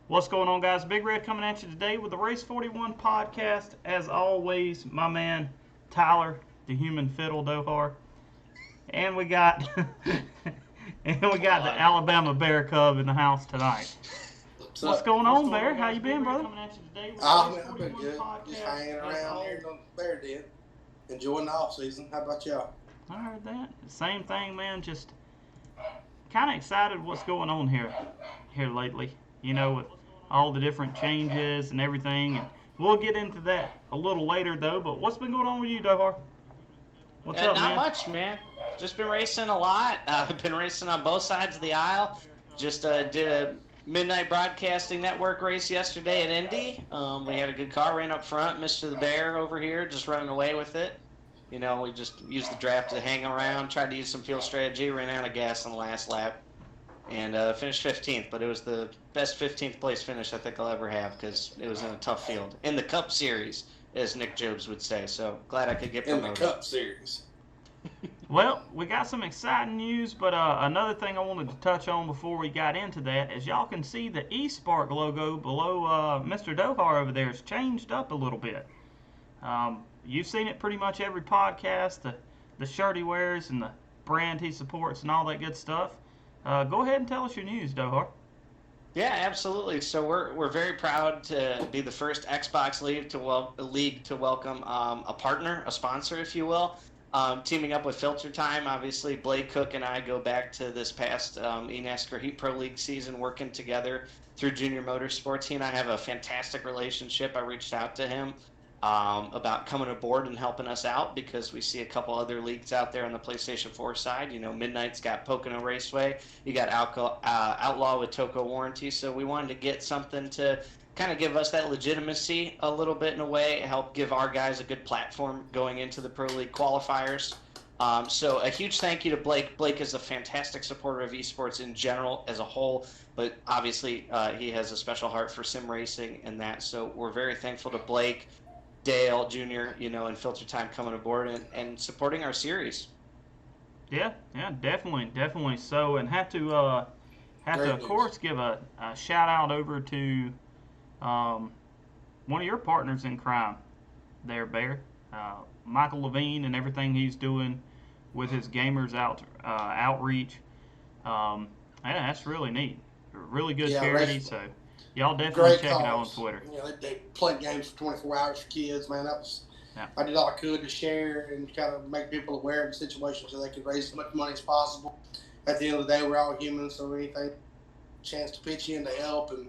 What's going on, guys? Big Red coming at you today with the Race 41 podcast. As always, my man Tyler, the human fiddle Dohar, and we got the Alabama Bear Cub in the house tonight. What's What's up? going on, Bear? How you been, brother? I've been good. Just hanging around here on the Bear Den. Enjoying the off season. How about y'all? I heard that. Same thing, man. Just kind of excited what's going on here lately. With all the different changes and everything. And we'll get into that a little later, though. But what's been going on with you, Dohar? What's up, Not man? much, man. Just been racing a lot. I've been racing on both sides of the aisle. Just did a midnight broadcasting network race yesterday at Indy. We had a good car, ran up front. Mr. the Bear over here, just running away with it. We just used the draft to hang around, tried to use some field strategy, ran out of gas on the last lap, and finished 15th. But it was the best 15th place finish I think I'll ever have because it was in a tough field. In the Cup Series, as Nick Jobs would say. So glad I could get promoted. In the Cup Series. Well, we got some exciting news, but another thing I wanted to touch on before we got into that is y'all can see the eSpark logo below Mr. Dohar over there has changed up a little bit. You've seen it pretty much every podcast, the shirt he wears and the brand he supports and all that good stuff. Go ahead and tell us your news, Dohar. Yeah, absolutely. So we're very proud to be the first Xbox league to welcome a partner, a sponsor, if you will. Teaming up with Filter Time, obviously Blake Cook and I go back to this past eNASCAR Heat Pro League season, working together through Junior Motorsports. He and I have a fantastic relationship. I reached out to him about coming aboard and helping us out because we see a couple other leagues out there on the PlayStation 4 side. Midnight's got Pocono Raceway. You got Outlaw with Toco Warranty. So we wanted to get something to kind of give us that legitimacy a little bit in a way, help give our guys a good platform going into the Pro League qualifiers. So a huge thank you to Blake. Blake is a fantastic supporter of esports in general as a whole, but obviously he has a special heart for sim racing and that. So we're very thankful to Blake, Dale Jr., and Filter Time coming aboard and supporting our series. Yeah, definitely so. And have to of course give a shout out over to one of your partners in crime there, Bear. Michael Levine and everything he's doing with his gamers outreach. Yeah, that's really neat. Really good charity. So y'all definitely check it out on Twitter. They play games for 24 hours for kids, man. I did all I could to share and kind of make people aware of the situation so they could raise as much money as possible. At the end of the day, we're all humans, so anything chance to pitch in to help, and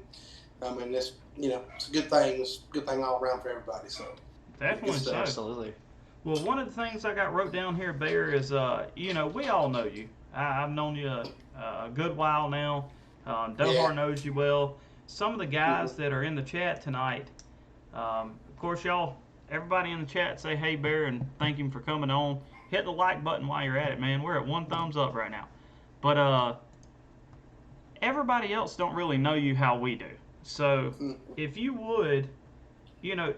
I mean, it's a good thing. It's a good thing all around for everybody. So definitely so. Absolutely. Well, one of the things I got wrote down here, Bear, is we all know you. I've known you a good while now. Dohar knows you well. Some of the guys that are in the chat tonight, of course, everybody in the chat say hey, Bear, and thank him for coming on. Hit the like button while you're at it, man. We're at 1 thumbs up right now. But everybody else don't really know you how we do. So if you would,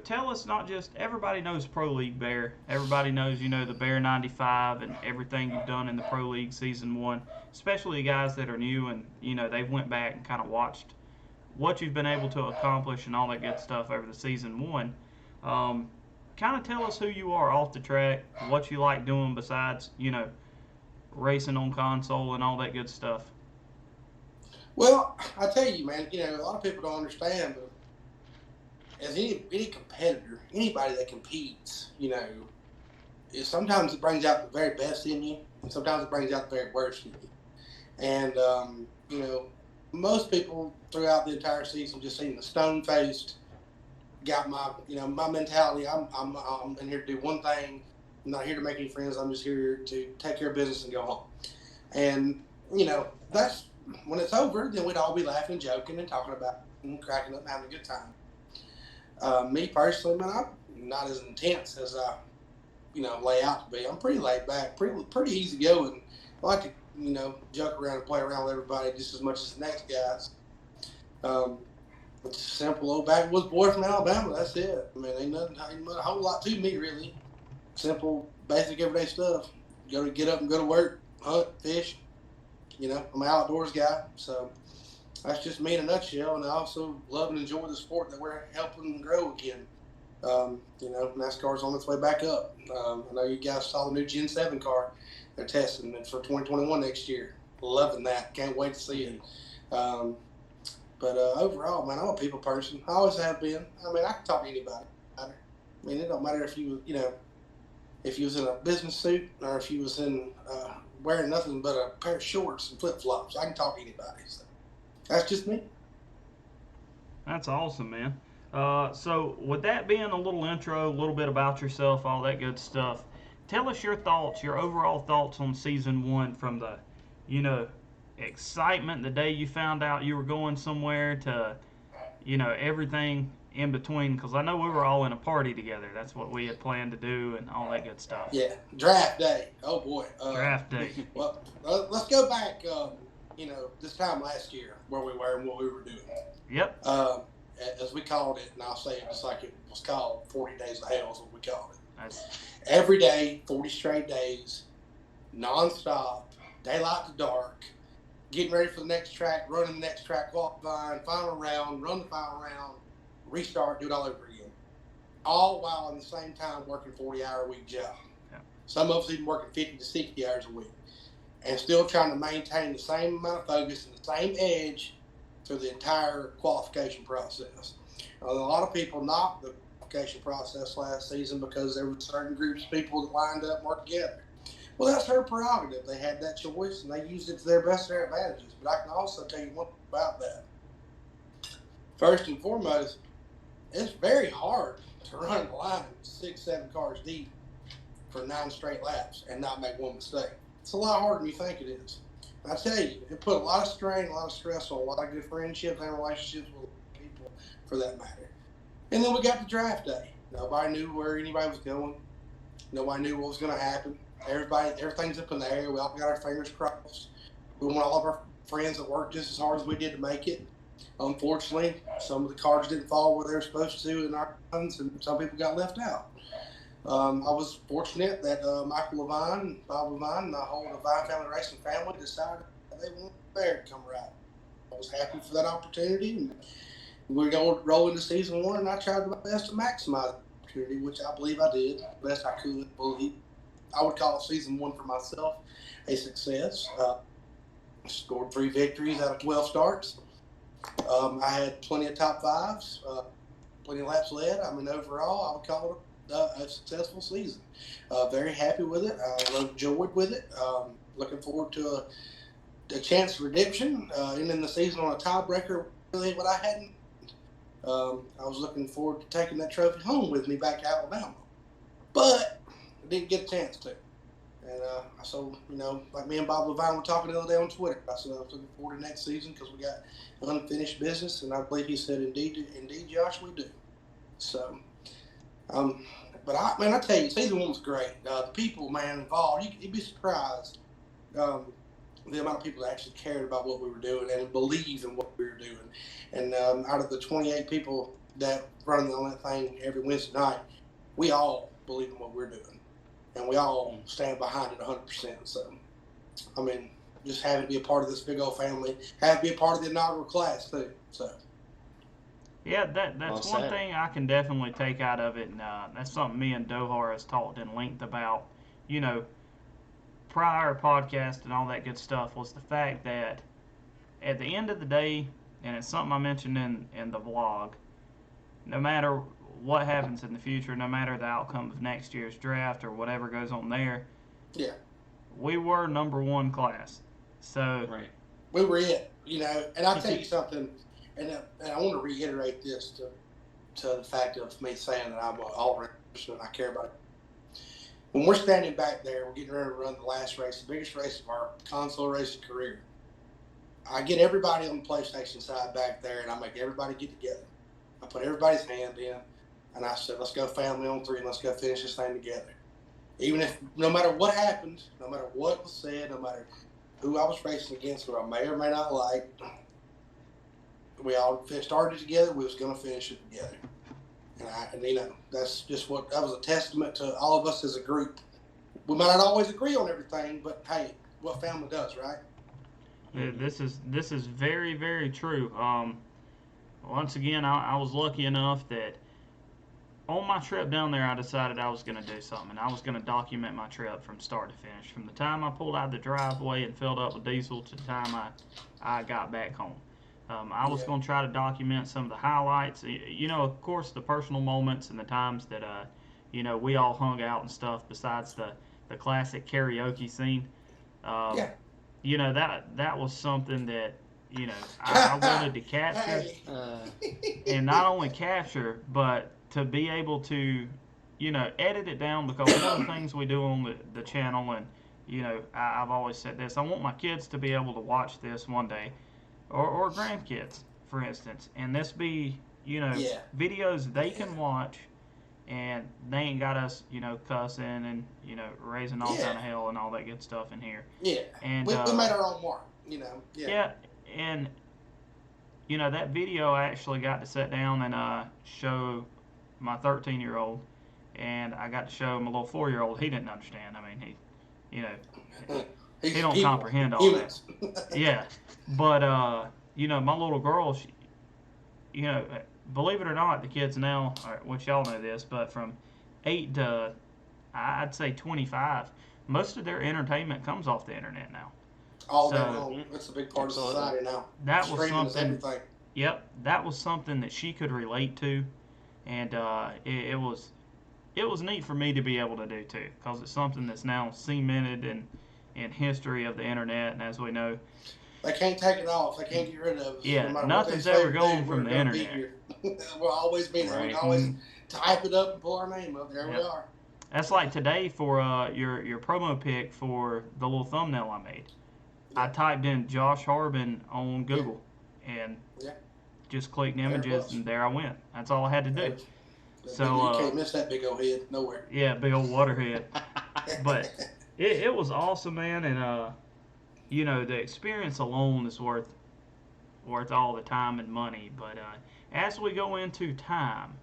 tell us, not just everybody knows Pro League Bear. Everybody knows, the ThaBear95 and everything you've done in the Pro League Season 1, especially the guys that are new and, they've went back and kind of watched what you've been able to accomplish and all that good stuff over the Season 1. Kind of tell us who you are off the track, what you like doing besides, racing on console and all that good stuff. Well, I tell you, man, a lot of people don't understand, but as any competitor, anybody that competes, sometimes it brings out the very best in you, and sometimes it brings out the very worst in you. And, most people throughout the entire season just seem the stone-faced, got my mentality. I'm in here to do one thing. I'm not here to make any friends. I'm just here to take care of business and go home. And, that's when it's over, then we'd all be laughing, joking, and talking about and cracking up and having a good time. Me personally, man, I'm not as intense as I, lay out to be. I'm pretty laid back, pretty easy going. I like to, joke around and play around with everybody just as much as the next guys. It's a simple old backwoods boy from Alabama. That's it. I mean, ain't a whole lot to me, really. Simple, basic, everyday stuff. Get up and go to work, hunt, fish. I'm an outdoors guy, so that's just me in a nutshell. And I also love and enjoy the sport that we're helping grow again. NASCAR's on its way back up. I know you guys saw the new Gen 7 car they're testing it for 2021 next year. Loving that. Can't wait to see it. But overall, man, I'm a people person. I always have been. I mean, I can talk to anybody. I mean, it don't matter if if you was in a business suit or if you was in wearing nothing but a pair of shorts and flip flops. I can talk to anybody. So that's just me. That's awesome, man. So, with that being a little intro, a little bit about yourself, all that good stuff, tell us your thoughts, your overall thoughts on season one from the, you know, excitement the day you found out you were going somewhere to, everything in between. Because I know we were all in a party together. That's what we had planned to do and all that good stuff. Yeah, draft day. Oh boy. Draft day. Well, let's go back. This time last year, where we were and what we were doing. Yep. As we called it, and I'll say it just like it was called, 40 Days of Hell is what we called it. Every day, 40 straight days, nonstop, daylight to dark, getting ready for the next track, running the next track, qualifying, final round, run the final round, restart, do it all over again. All while at the same time working 40-hour-a-week job. Yeah. Some of us even working 50 to 60 hours a week. And still trying to maintain the same amount of focus and the same edge through the entire qualification process. A lot of people knocked the qualification process last season because there were certain groups of people that lined up and worked together. Well, that's her prerogative. They had that choice, and they used it to their best of their advantages. But I can also tell you one thing about that. First and foremost, it's very hard to run the line 6-7 cars deep for 9 straight laps and not make one mistake. It's a lot harder than you think it is. I tell you, it put a lot of strain, a lot of stress on a lot of good friendships and relationships with people, for that matter. And then we got to draft day. Nobody knew where anybody was going. Nobody knew what was going to happen. Everything's up in the air. We all got our fingers crossed. We want all of our friends that worked just as hard as we did to make it. Unfortunately, some of the cards didn't fall where they were supposed to in our runs, and some people got left out. I was fortunate that Michael Levine, Bob Levine, and the whole Levine family racing family decided that they wanted Bear to come right. I was happy for that opportunity, and we're going to roll into season one, and I tried my best to maximize the opportunity, which I believe I did the best I could. I would call season one for myself a success. Scored 3 victories out of 12 starts. I had plenty of top fives, plenty of laps led. I mean, overall, I would call it a successful season. Very happy with it. I enjoyed with it. Looking forward to a chance of redemption, ending the season on a tiebreaker. Really, what I hadn't. I was looking forward to taking that trophy home with me back to Alabama, but I didn't get a chance to. And so, like me and Bob Levine were talking the other day on Twitter, I said I was looking forward to next season because we got unfinished business, and I believe he said, indeed, Josh, we do. So, but I tell you, season one was great. The people, man, involved, you'd be surprised the amount of people that actually cared about what we were doing and believed in what we were doing. And out of the 28 people that run on that thing every Wednesday night, we all believe in what we're doing. And we all stand behind it 100%. So, I mean, just having to be a part of this big old family, have to be a part of the inaugural class too. So, yeah, that's one thing I can definitely take out of it, and that's something me and Dohar has talked in length about. Prior podcast and all that good stuff was the fact that at the end of the day, and it's something I mentioned in the vlog, no matter what happens in the future, no matter the outcome of next year's draft or whatever goes on there, yeah, we were number one class. So right, we were it, And I'll tell you something, and I want to reiterate this to the fact of me saying that I'm an all-around person and I care about it. When we're standing back there, we're getting ready to run the last race, the biggest race of our console racing career. I get everybody on the PlayStation side back there, and I make everybody get together. I put everybody's hand in. And I said, let's go family on 3, and let's go finish this thing together. Even if, no matter what happened, no matter what was said, no matter who I was racing against, who I may or may not like, we all started together, we was going to finish it together. And that's just that was a testament to all of us as a group. We might not always agree on everything, but hey, what family does, right? This is very, very true. Once again, I was lucky enough that on my trip down there, I decided I was going to do something. I was going to document my trip from start to finish, from the time I pulled out of the driveway and filled up with diesel to the time I got back home. I was Yeah. going to try to document some of the highlights. Of course, the personal moments and the times that, we all hung out and stuff. Besides the classic karaoke scene, um, Yeah. that was something that I wanted to capture, Hey. and not only capture, but to be able to, edit it down, because one of the things we do on the channel, and I've always said this, I want my kids to be able to watch this one day, or grandkids, for instance, and this be, Yeah. videos they can watch, and they ain't got us, cussing and, raising all Yeah. kind of hell and all that good stuff in here. Yeah. And We made our own mark. Yeah. yeah, and that video I actually got to sit down and show my 13-year-old, and I got to show him a little 4-year-old. He didn't understand. I mean, he don't People, comprehend all humans. that. Yeah, but my little girl, she, believe it or not, the kids now, which y'all know this, but from 8 to I'd say 25, most of their entertainment comes off the internet now. All So- day long. That's a big part of society now. That was Streaming is something. everything. Yep, that was something that she could relate to, and it was neat for me to be able to do too, because it's something that's now cemented in history of the internet, and as we know, They can't take it off. They can't get rid of it. Yeah, no matter nothing's what they say ever to going do, from we're the gonna be internet. here. We'll always be there. We Right. can always type it up and pull our name up. There we Yep. are. That's like today for your promo pic for the little thumbnail I made. I typed in Josh Harbin on Google and Yeah. just clicked There it images, was. and there I went. That's all I had to do. So, You can't miss that big old head nowhere. Yeah, big old waterhead. But it was awesome, man, and the experience alone is worth all the time and money. But as we go into time,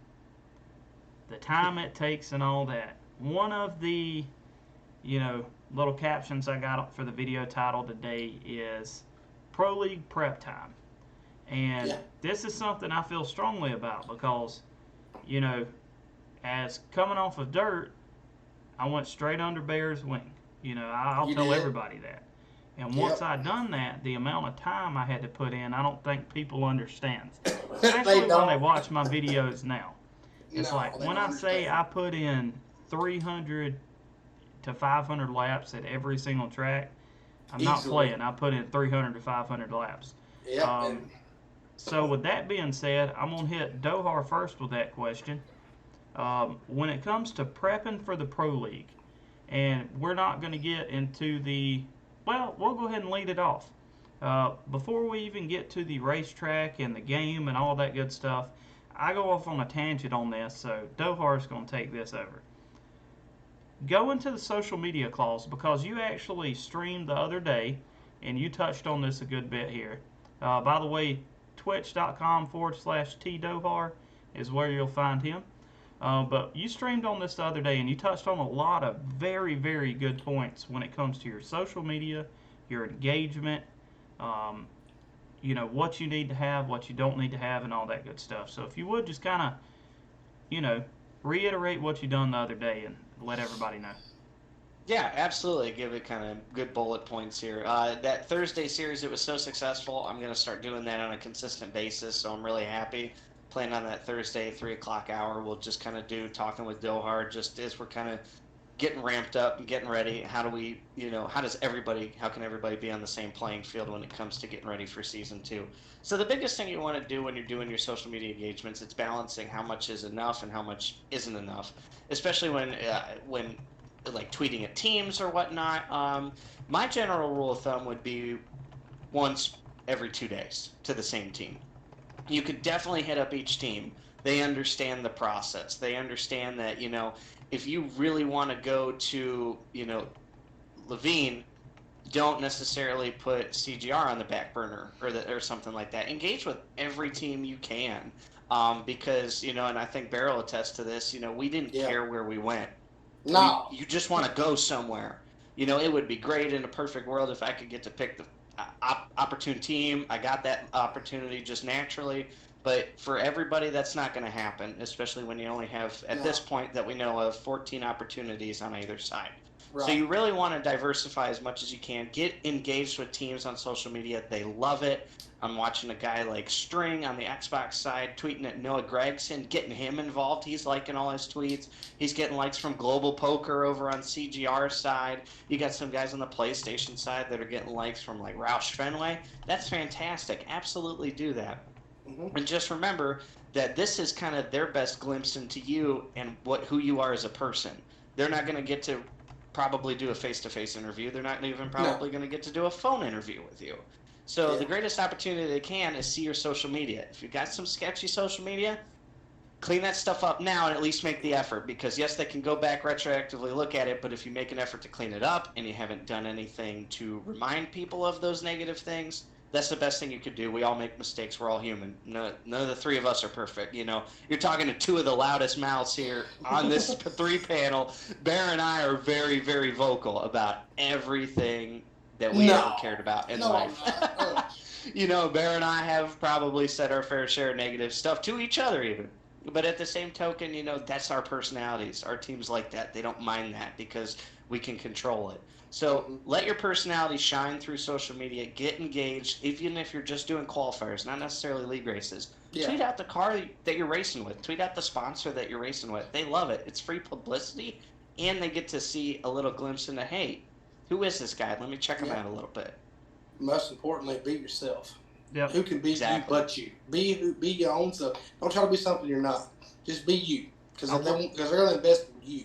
the time it takes and all that, one of the little captions I got for the video title today is Pro League prep time. And Yeah. this is something I feel strongly about because, as coming off of dirt, I went straight under Bear's wing. I'll You tell did. everybody that. And once I done that, the amount of time I had to put in, I don't think people understand. Especially when don't. they watch my videos now. It's No, like they when don't I say understand. I put in 300 to 500 laps at every single track, I'm not Easily. playing. I put in 300 to 500 laps. Yep. Um, So with that being said, I'm going to hit Dohar first with that question. When it comes to prepping for the Pro League, and we're not going to get into we'll go ahead and lead it off. Before we even get to the racetrack and the game and all that good stuff, I go off on a tangent on this, so Dohar's going to take this over. Go into the social media clause, because you actually streamed the other day, and you touched on this a good bit here. By the way, twitch.com/tdohar is where you'll find him. But you streamed on this the other day, and you touched on a lot of very, very good points when it comes to your social media, your engagement, what you need to have, what you don't need to have, and all that good stuff. So if you would just kind of, reiterate what you done the other day and let everybody know. Yeah, absolutely. Give it kind of good bullet points here. That Thursday series, it was so successful. I'm going to start doing that on a consistent basis, so I'm really happy. Playing on that Thursday 3 o'clock hour, we'll just kind of do talking with Dohar just as we're kind of getting ramped up and getting ready. How do we, how can everybody be on the same playing field when it comes to getting ready for season 2? So the biggest thing you want to do when you're doing your social media engagements, it's balancing how much is enough and how much isn't enough, especially when like tweeting at teams or whatnot. My general rule of thumb would be once every 2 days to the same team. You could definitely hit up each team. They understand the process. They understand that, if you really want to go to, Levine, don't necessarily put CGR on the back burner or something like that. Engage with every team you can, because, and I think Bear will attest to this, we didn't care where we went. You just want to go somewhere. It would be great in a perfect world if I could get to pick opportune team. I got that opportunity just naturally. But for everybody, that's not going to happen, especially when you only have, at this point that we know of, 14 opportunities on either side. So you really want to diversify as much as you can. Get engaged with teams on social media. They love it. I'm watching a guy like String on the Xbox side tweeting at Noah Gregson, getting him involved. He's liking all his tweets. He's getting likes from Global Poker over on CGR side. You got some guys on the PlayStation side that are getting likes from like Roush Fenway. That's fantastic. Absolutely do that. And just remember that this is kind of their best glimpse into you and who you are as a person. They're not going to get to probably do a face-to-face interview. They're not even probably going to get to do a phone interview with you. So the greatest opportunity they can is see your social media. If you've got some sketchy social media, clean that stuff up now and at least make the effort, because yes, they can go back retroactively look at it, but if you make an effort to clean it up and you haven't done anything to remind people of those negative things, that's the best thing you could do. We all make mistakes. We're all human. None of the three of us are perfect. You know, you're talking to two of the loudest mouths here on this three panel. Bear and I are very, very vocal about everything that we ever cared about in life. You know, Bear and I have probably said our fair share of negative stuff to each other even. But at the same token, you know, that's our personalities. Our team's like that. They don't mind that because we can control it. So let your personality shine through social media. Get engaged, even if you're just doing qualifiers, not necessarily league races. Tweet out the car that you're racing with. Tweet out the sponsor that you're racing with. They love it. It's free publicity, and they get to see a little glimpse into, hey, who is this guy? Let me check him out a little bit. Most importantly, be yourself. Yep. Who can be you but you? Be your own self. Don't try to be something you're not. Just be you, because they're going to invest in you.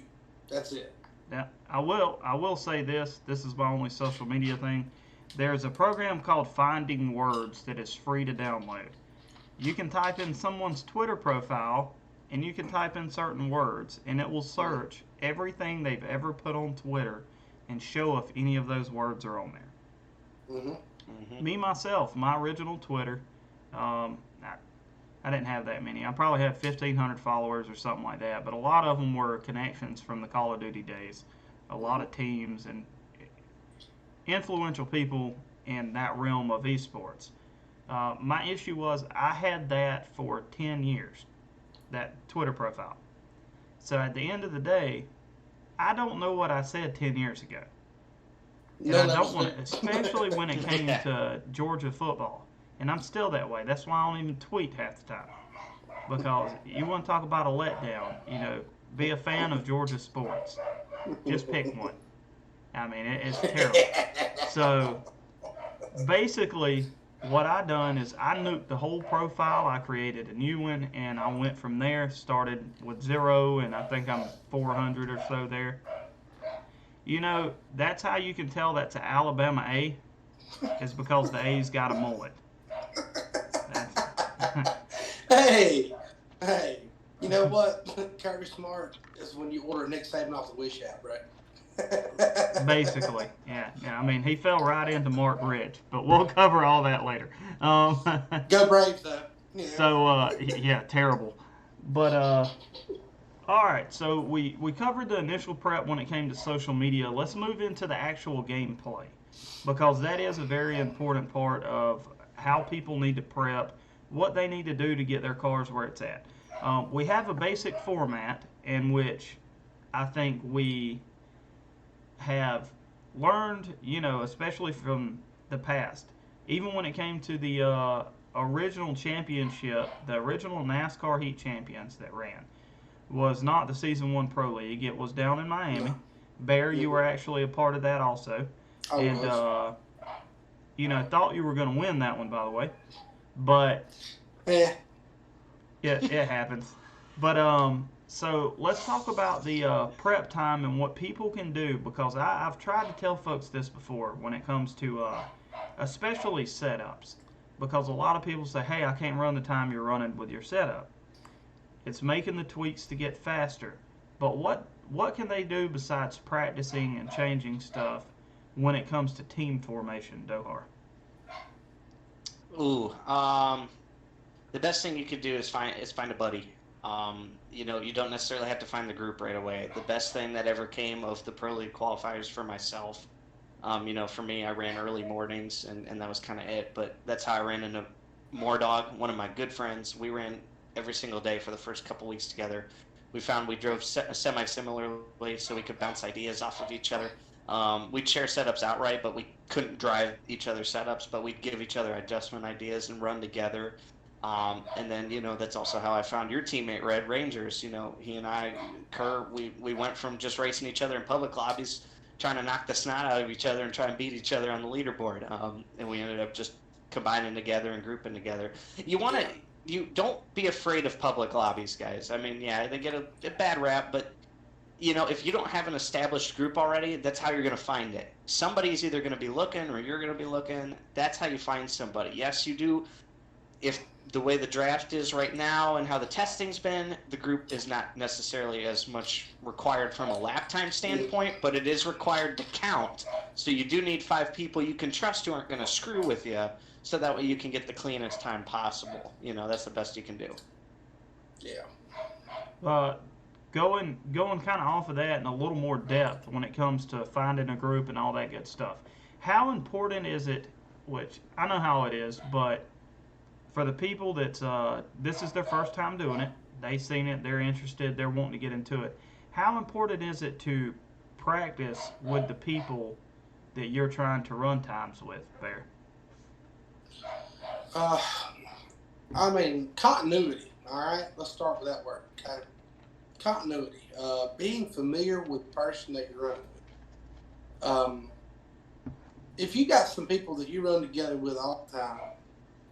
That's it. Yeah, I will say this. This is my only social media thing. There's a program called Finding Words that is free to download. You can type in someone's Twitter profile, and you can type in certain words, and it will search everything they've ever put on Twitter and show if any of those words are on there. Me, myself, my original Twitter, I didn't have that many. I probably had 1,500 followers or something like that, but a lot of them were connections from the Call of Duty days. A lot of teams and influential people in that realm of esports. My issue was I had that for 10 years, that Twitter profile. So at the end of the day, I don't know what I said 10 years ago. And I don't want to, especially when it came to Georgia football. And I'm still that way. That's why I don't even tweet half the time. Because you want to talk about a letdown, you know, be a fan of Georgia sports. Just pick one. I mean, it's terrible. So, basically, what I done is I nuked the whole profile. I created a new one, and I went from there, started with 0, and I think I'm 400 or so there. You know, that's how you can tell that's an Alabama A, is because the A's got a mullet. Hey, you know what? Kirby Smart is when you order Nick Saban off the Wish app, right? Basically, yeah. I mean, he fell right into Mark Rich, but we'll cover all that later. Go Braves, though. Yeah. So, yeah, terrible. But, all right, so we covered the initial prep when it came to social media. Let's move into the actual gameplay, because that is a very important part of how people need to prep, what they need to do to get their cars where it's at. We have a basic format in which I think we have learned, you know, especially from the past, even when it came to the original championship, the original NASCAR Heat Champions that ran, was not the Season 1 Pro League. It was down in Miami. No. Bear, you were actually a part of that also. You know, thought you were going to win that one, by the way. But, yeah, it happens. But, so let's talk about the prep time and what people can do, because I've tried to tell folks this before when it comes to especially setups, because a lot of people say, hey, I can't run the time you're running with your setup. It's making the tweaks to get faster. But what can they do besides practicing and changing stuff when it comes to team formation, Dohar? The best thing you could do is find a buddy. You know, you don't necessarily have to find the group right away. The best thing that ever came of the Pro League qualifiers for myself For me, I ran early mornings, and that was kind of it. But that's how I ran into Moordog, one of my good friends. We ran every single day for the first couple weeks together. We found we drove semi-similarly, so we could bounce ideas off of each other. We'd share setups outright, but we couldn't drive each other's setups, but we'd give each other adjustment ideas and run together. And then, that's also how I found your teammate, Red Rangers. He and I, Kerr, we went from just racing each other in public lobbies, trying to knock the snot out of each other and try and beat each other on the leaderboard. And we ended up just combining together and grouping together. You don't be afraid of public lobbies, guys. I mean, yeah, they get a bad rap, but if you don't have an established group already, that's how you're going to find it. Somebody's either going to be looking or you're going to be looking. That's how you find somebody. Yes, you do. If the way the draft is right now and how the testing's been, the group is not necessarily as much required from a lap time standpoint, but it is required to count. So you do need 5 people you can trust who aren't going to screw with you, so that way you can get the cleanest time possible. That's the best you can do. Yeah. Going kind of off of that in a little more depth when it comes to finding a group and all that good stuff. How important is it, which I know how it is, but for the people that's this is their first time doing it, they've seen it, they're interested, they're wanting to get into it. How important is it to practice with the people that you're trying to run times with, Bear? Continuity. All right, let's start with that word. Okay, continuity. Being familiar with the person that you're running with. If you got some people that you run together with all the time,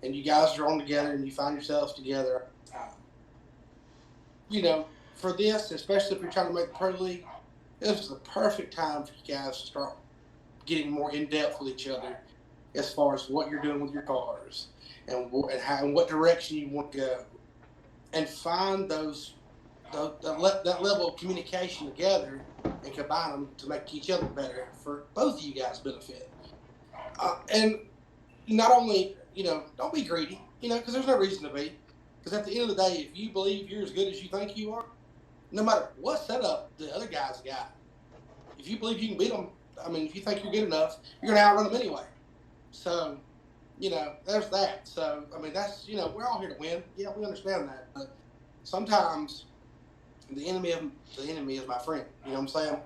and you guys are on together, and you find yourselves together all the time, for this, especially if you're trying to make the pro league, this is the perfect time for you guys to start getting more in depth with each other as far as what you're doing with your cars and what direction you want to go, and find that level of communication together and combine them to make each other better for both of you guys' benefit. And not only, don't be greedy, because there's no reason to be. Because at the end of the day, if you believe you're as good as you think you are, no matter what setup the other guys got, if you believe you can beat them, if you think you're good enough, you're going to outrun them anyway. So, there's that. So, that's, we're all here to win. Yeah, we understand that. But sometimes the enemy is my friend. You know what I'm saying?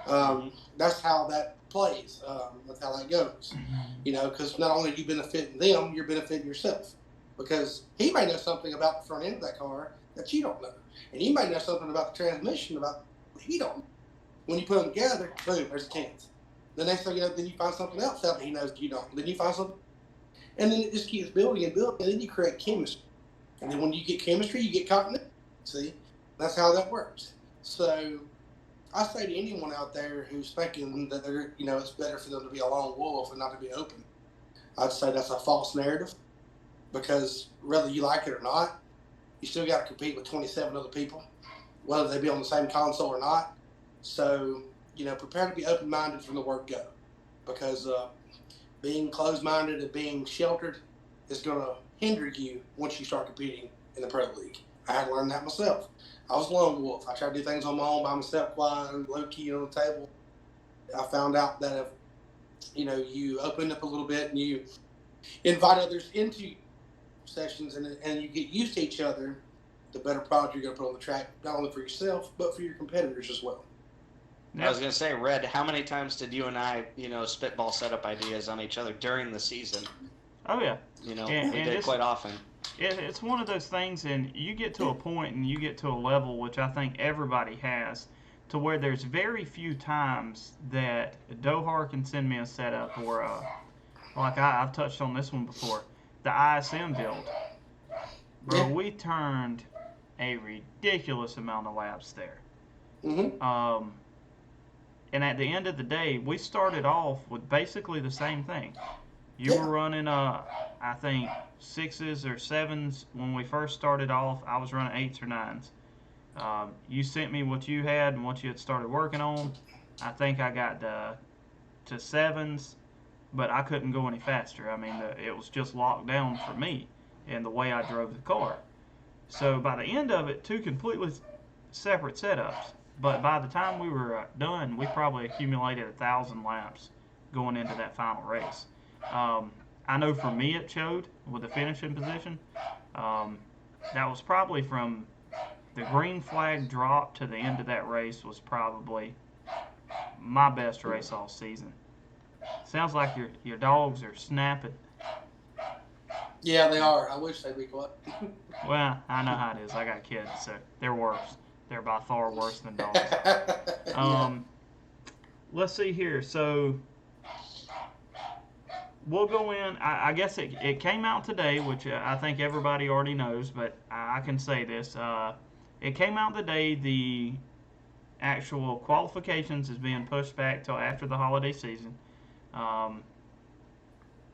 Mm-hmm. That's how that plays. That's how that goes. Because not only are you benefiting them, you're benefiting yourself. Because he may know something about the front end of that car that you don't know. And you may know something about the transmission about what he don't know. When you put them together, boom, there's a chance. The next thing you know, then you find something else out that he knows you don't. Then you find something. And then it just keeps building and building. And then you create chemistry. And then when you get chemistry, you get continuity. See? That's how that works. So I say to anyone out there who's thinking that they're, it's better for them to be a lone wolf and not to be open, I'd say that's a false narrative, because whether you like it or not, you still got to compete with 27 other people, whether they be on the same console or not. So, prepare to be open-minded from the word go, because being closed-minded and being sheltered is going to hinder you once you start competing in the pro league. I had to learn that myself. I was a lone wolf. I tried to do things on my own by myself, quiet and low key on the table. I found out that if you open up a little bit and you invite others into sessions and you get used to each other, the better product you're going to put on the track, not only for yourself but for your competitors as well. Yep. I was going to say, Red, how many times did you and I, spitball setup ideas on each other during the season? Oh yeah. We did quite often. It's one of those things, and you get to a point and you get to a level, which I think everybody has, to where there's very few times that Dohar can send me a setup or, like I've touched on this one before, the ISM build. Bro, we turned a ridiculous amount of laps there. Mm-hmm. And at the end of the day, we started off with basically the same thing. You were running, I think, 6s or 7s when we first started off. I was running 8s or 9s. You sent me what you had and what you had started working on. I think I got to 7s, but I couldn't go any faster. It was just locked down for me and the way I drove the car. So by the end of it, 2 completely separate setups. But by the time we were done, we probably accumulated 1,000 laps going into that final race. I know for me it showed with the finishing position. Um, that was probably from the green flag drop to the end of that race was probably my best race all season. Sounds like your dogs are snapping. Yeah, they are. I wish they'd be quiet. Well, I know how it is. I got kids, so they're worse. They're by far worse than dogs. Yeah. Let's see here. So we'll go in. I guess it came out today, which I think everybody already knows, but I can say this. It came out today. The actual qualifications is being pushed back till after the holiday season. Um,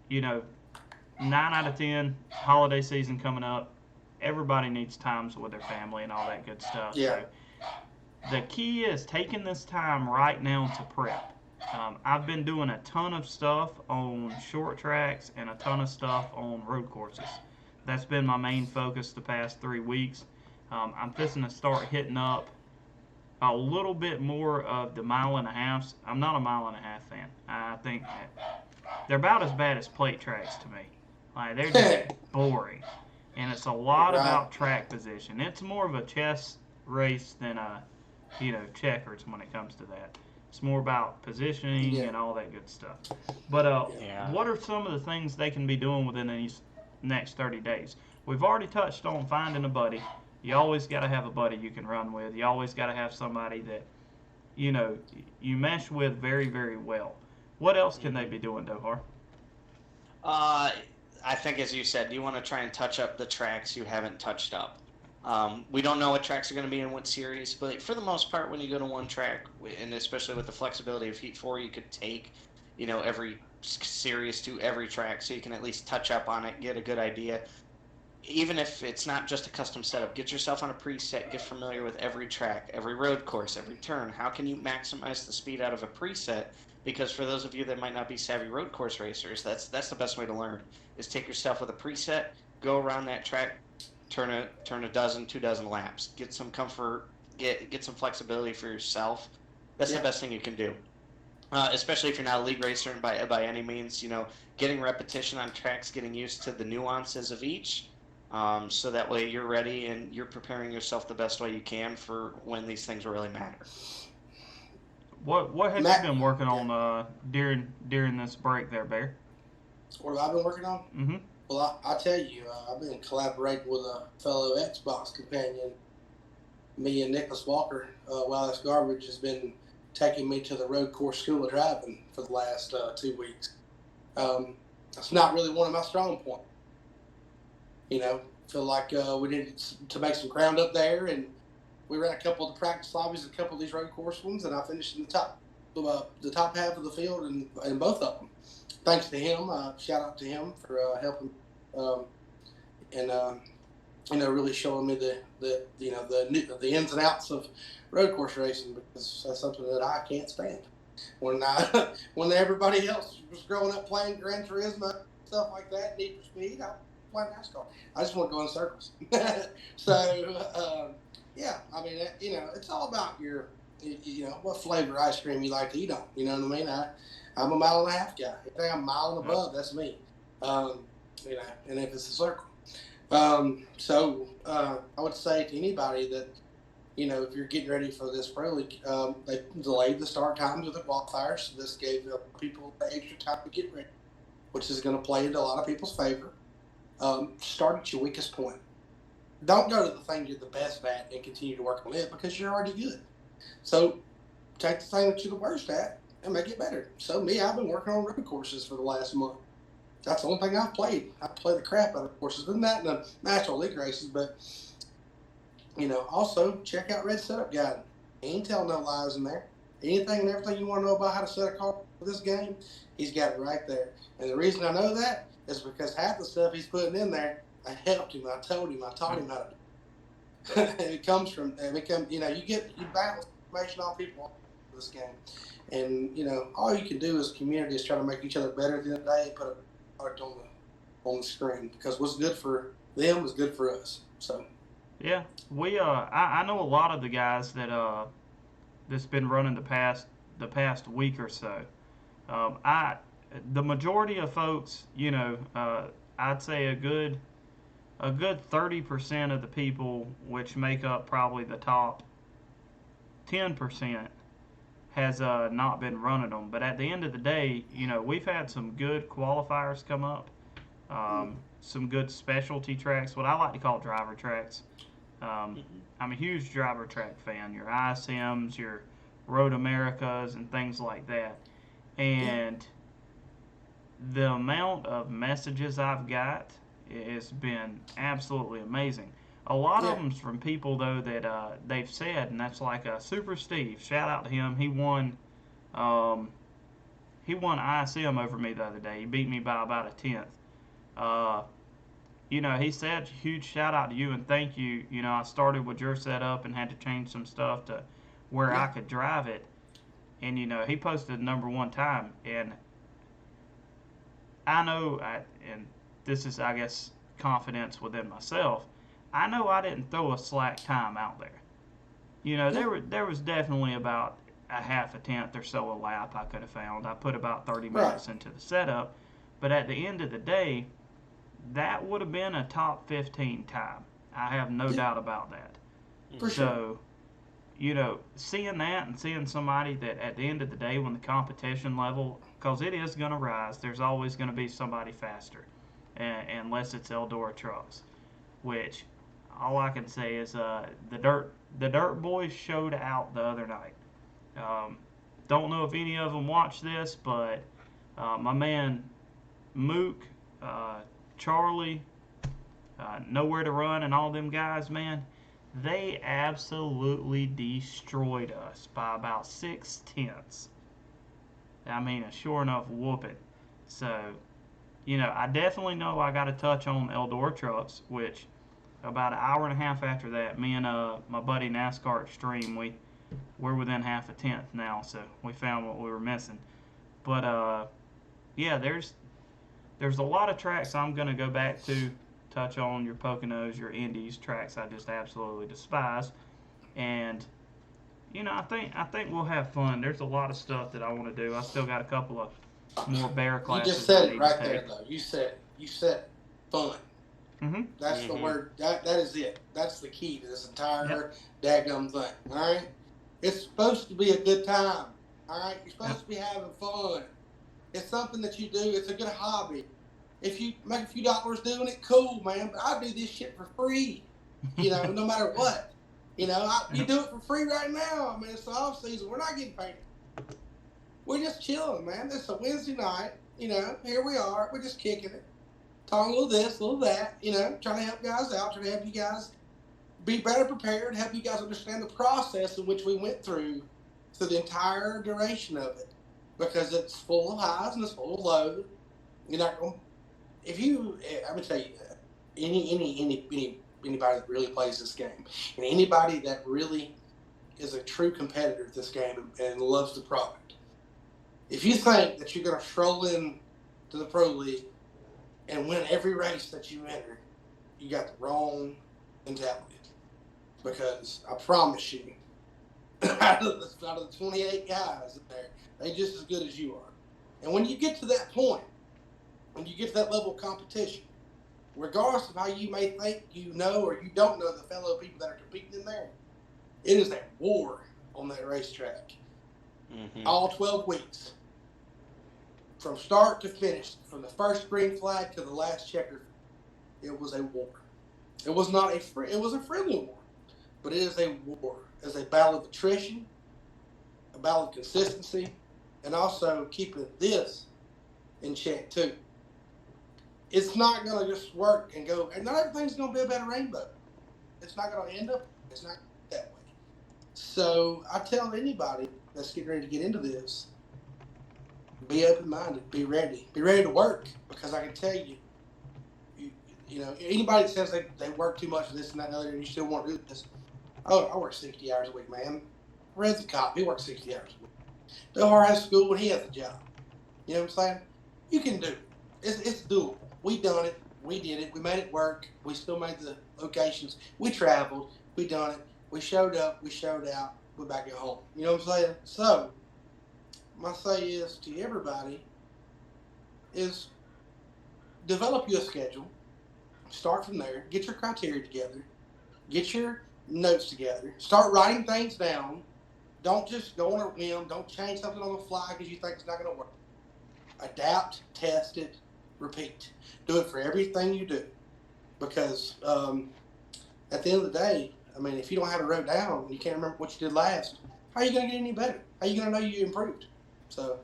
you know, 9 out of 10 holiday season coming up. Everybody needs times with their family and all that good stuff. Yeah. So the key is taking this time right now to prep. I've been doing a ton of stuff on short tracks and a ton of stuff on road courses. That's been my main focus the past 3 weeks. I'm fixing to start hitting up a little bit more of the mile and a halfs. I'm not a mile and a half fan. I think they're about as bad as plate tracks to me. Like they're just boring, and it's a lot about track position. It's more of a chess race than a checkers when it comes to that. It's more about positioning and all that good stuff. But what are some of the things they can be doing within these next 30 days? We've already touched on finding a buddy. You always got to have a buddy you can run with. You always got to have somebody that you mesh with very, very well. What else can they be doing, Dohar? I think, as you said, you want to try and touch up the tracks you haven't touched up. We don't know what tracks are going to be in what series, but for the most part, when you go to one track, and especially with the flexibility of Heat 4, you could take, every series to every track, so you can at least touch up on it, get a good idea. Even if it's not just a custom setup, get yourself on a preset, get familiar with every track, every road course, every turn. How can you maximize the speed out of a preset? Because for those of you that might not be savvy road course racers, that's the best way to learn, is take yourself with a preset, go around that track, turn a dozen, 2 dozen laps, get some comfort, get some flexibility for yourself. That's the best thing you can do. Especially if you're not a league racer by any means, getting repetition on tracks, getting used to the nuances of each. So that way you're ready and you're preparing yourself the best way you can for when these things really matter. What have you been working on during this break there, Bear? What have I been working on? Mm-hmm. Well, I tell you, I've been collaborating with a fellow Xbox companion. Me and Nicholas Walker, While That's Garbage, has been taking me to the road course school of driving for the last 2 weeks. It's not really one of my strong points. Feel like we needed to make some ground up there, and we ran a couple of the practice lobbies, a couple of these road course ones, and I finished in the top half of the field in both of them. Thanks to him, shout out to him for helping and really showing me the ins and outs of road course racing, because that's something that I can't stand. When everybody else was growing up playing Gran Turismo stuff like that, Need for Speed, I play NASCAR. I just want to go in circles. So it's all about your what flavor ice cream you like to eat on. You know what I mean? I'm a mile and a half guy. If I'm a mile and above, that's me. And if it's a circle. So I would say to anybody that, if you're getting ready for this pro league, they delayed the start times of the qualifiers. So this gave people extra time to get ready, which is going to play into a lot of people's favor. Start at your weakest point. Don't go to the thing you're the best at and continue to work on it, because you're already good. So take the thing that you're the worst at and make it better. So I've been working on road courses for the last month. That's the only thing I've played. I play the crap out of courses. Than that in the national league races, but also check out Red Setup Guide. He ain't telling no lies in there. Anything and everything you want to know about how to set a car for this game, he's got it right there. And the reason I know that is because half the stuff he's putting in there, I helped him, I told him, I taught him how to do it. It comes from, you bounce information off people in this game. And, all you can do as a community is try to make each other better at the end of the day and put a product on the screen, because what's good for them is good for us. So. Yeah, I know a lot of the guys that's been running the past week or so. The majority of folks, I'd say a good 30% of the people, which make up probably the top 10%, has not been running them. But at the end of the day, we've had some good qualifiers come up, some good specialty tracks, what I like to call driver tracks. I'm a huge driver track fan. Your ISMs, your Road Americas, and things like that. Yeah. And the amount of messages I've got has been absolutely amazing. A lot of Yeah. them's from people though that they've said, and that's like Super Steve. Shout out to him. Um, he won ISM over me the other day. He beat me by about a tenth. Uh, he said huge shout out to you and thank you. I started with your setup and had to change some stuff to where I Yeah. could drive it. And he posted number one time, and I know, and this is, I guess, confidence within myself. I know I didn't throw a slack time out there. Yeah. There was definitely about a half a tenth or so a lap I could have found. I put about 30 Right. minutes into the setup, but at the end of the day, that would have been a top 15 time. I have no Yeah. doubt about that. For sure. So, seeing that and seeing somebody that at the end of the day, when the competition level, because it is going to rise, there's always going to be somebody faster, unless it's Eldora trucks. Which, all I can say is the dirt boys showed out the other night. Um, don't know if any of them watched this, but my man Mook, uh, Charlie, Nowhere to Run, and all them guys, man, they absolutely destroyed us by about 6 tenths. I mean, a sure enough whooping. So, I definitely know I got to touch on Eldor trucks, which about an hour and a half after that, me and my buddy NASCAR Extreme, we're within half a tenth now, so we found what we were missing. But yeah, there's a lot of tracks I'm gonna go back to, touch on your Poconos, your Indies, tracks I just absolutely despise, and I think we'll have fun. There's a lot of stuff that I want to do. I still got a couple of more bear You just classes I said it need to right take. there, though. You said fun. Mhm. That's the word. That is it. That's the key to this Yep. entire daggum thing. All right. It's supposed to be a good time. All right. You're supposed Yep. to be having fun. It's something that you do. It's a good hobby. If you make a few dollars doing it, cool, man. But I do this shit for free. No matter what. You do it for free right now. I mean, it's the off season. We're not getting paid. We're just chilling, man. It's a Wednesday night. Here we are. We're just kicking it. Talking a little this, a little that. Trying to help guys out, trying to help you guys be better prepared, help you guys understand the process in which we went through the entire duration of it. Because it's full of highs and it's full of lows. You're not going. I would tell you, anybody that really plays this game, and anybody that really is a true competitor at this game and loves the product, if you think that you're going to stroll in to the Pro League and win every race that you enter, you got the wrong mentality. Because I promise you, out of the 28 guys in there, they're just as good as you are. And when you get to that point, when you get to that level of competition, regardless of how you may think you know or you don't know the fellow people that are competing in there, it is a war on that racetrack. All 12 weeks. From start to finish, from the first green flag to the last checker, it was a war. It was not it was a friendly war, but it is a war. It's a battle of attrition, a battle of consistency, and also keeping this in check too. It's not going to just work and go, and not everything's going to be a better rainbow. It's not going to end up, it's not that way. So I tell anybody that's getting ready to get into this, be open-minded, be ready to work, because I can tell you, anybody that says they work too much for this and that and other, and you still want to do this, oh, I work 60 hours a week, man. Red's a cop, he works 60 hours a week. Delhar has school and he has a job. You know what I'm saying? You can do it. It's doable. We done it. We did it. We made it work. We still made the locations. We traveled. We done it. We showed up. We showed out. We're back at home. You know what I'm saying? So, my say is to everybody is develop you a schedule. Start from there. Get your criteria together. Get your notes together. Start writing things down. Don't just go on a whim. Don't change something on the fly because you think it's not going to work. Adapt, test it, repeat. Do it for everything you do. Because at the end of the day, I mean, if you don't have it wrote down, you can't remember what you did last. How are you going to get any better? How are you going to know you improved? So,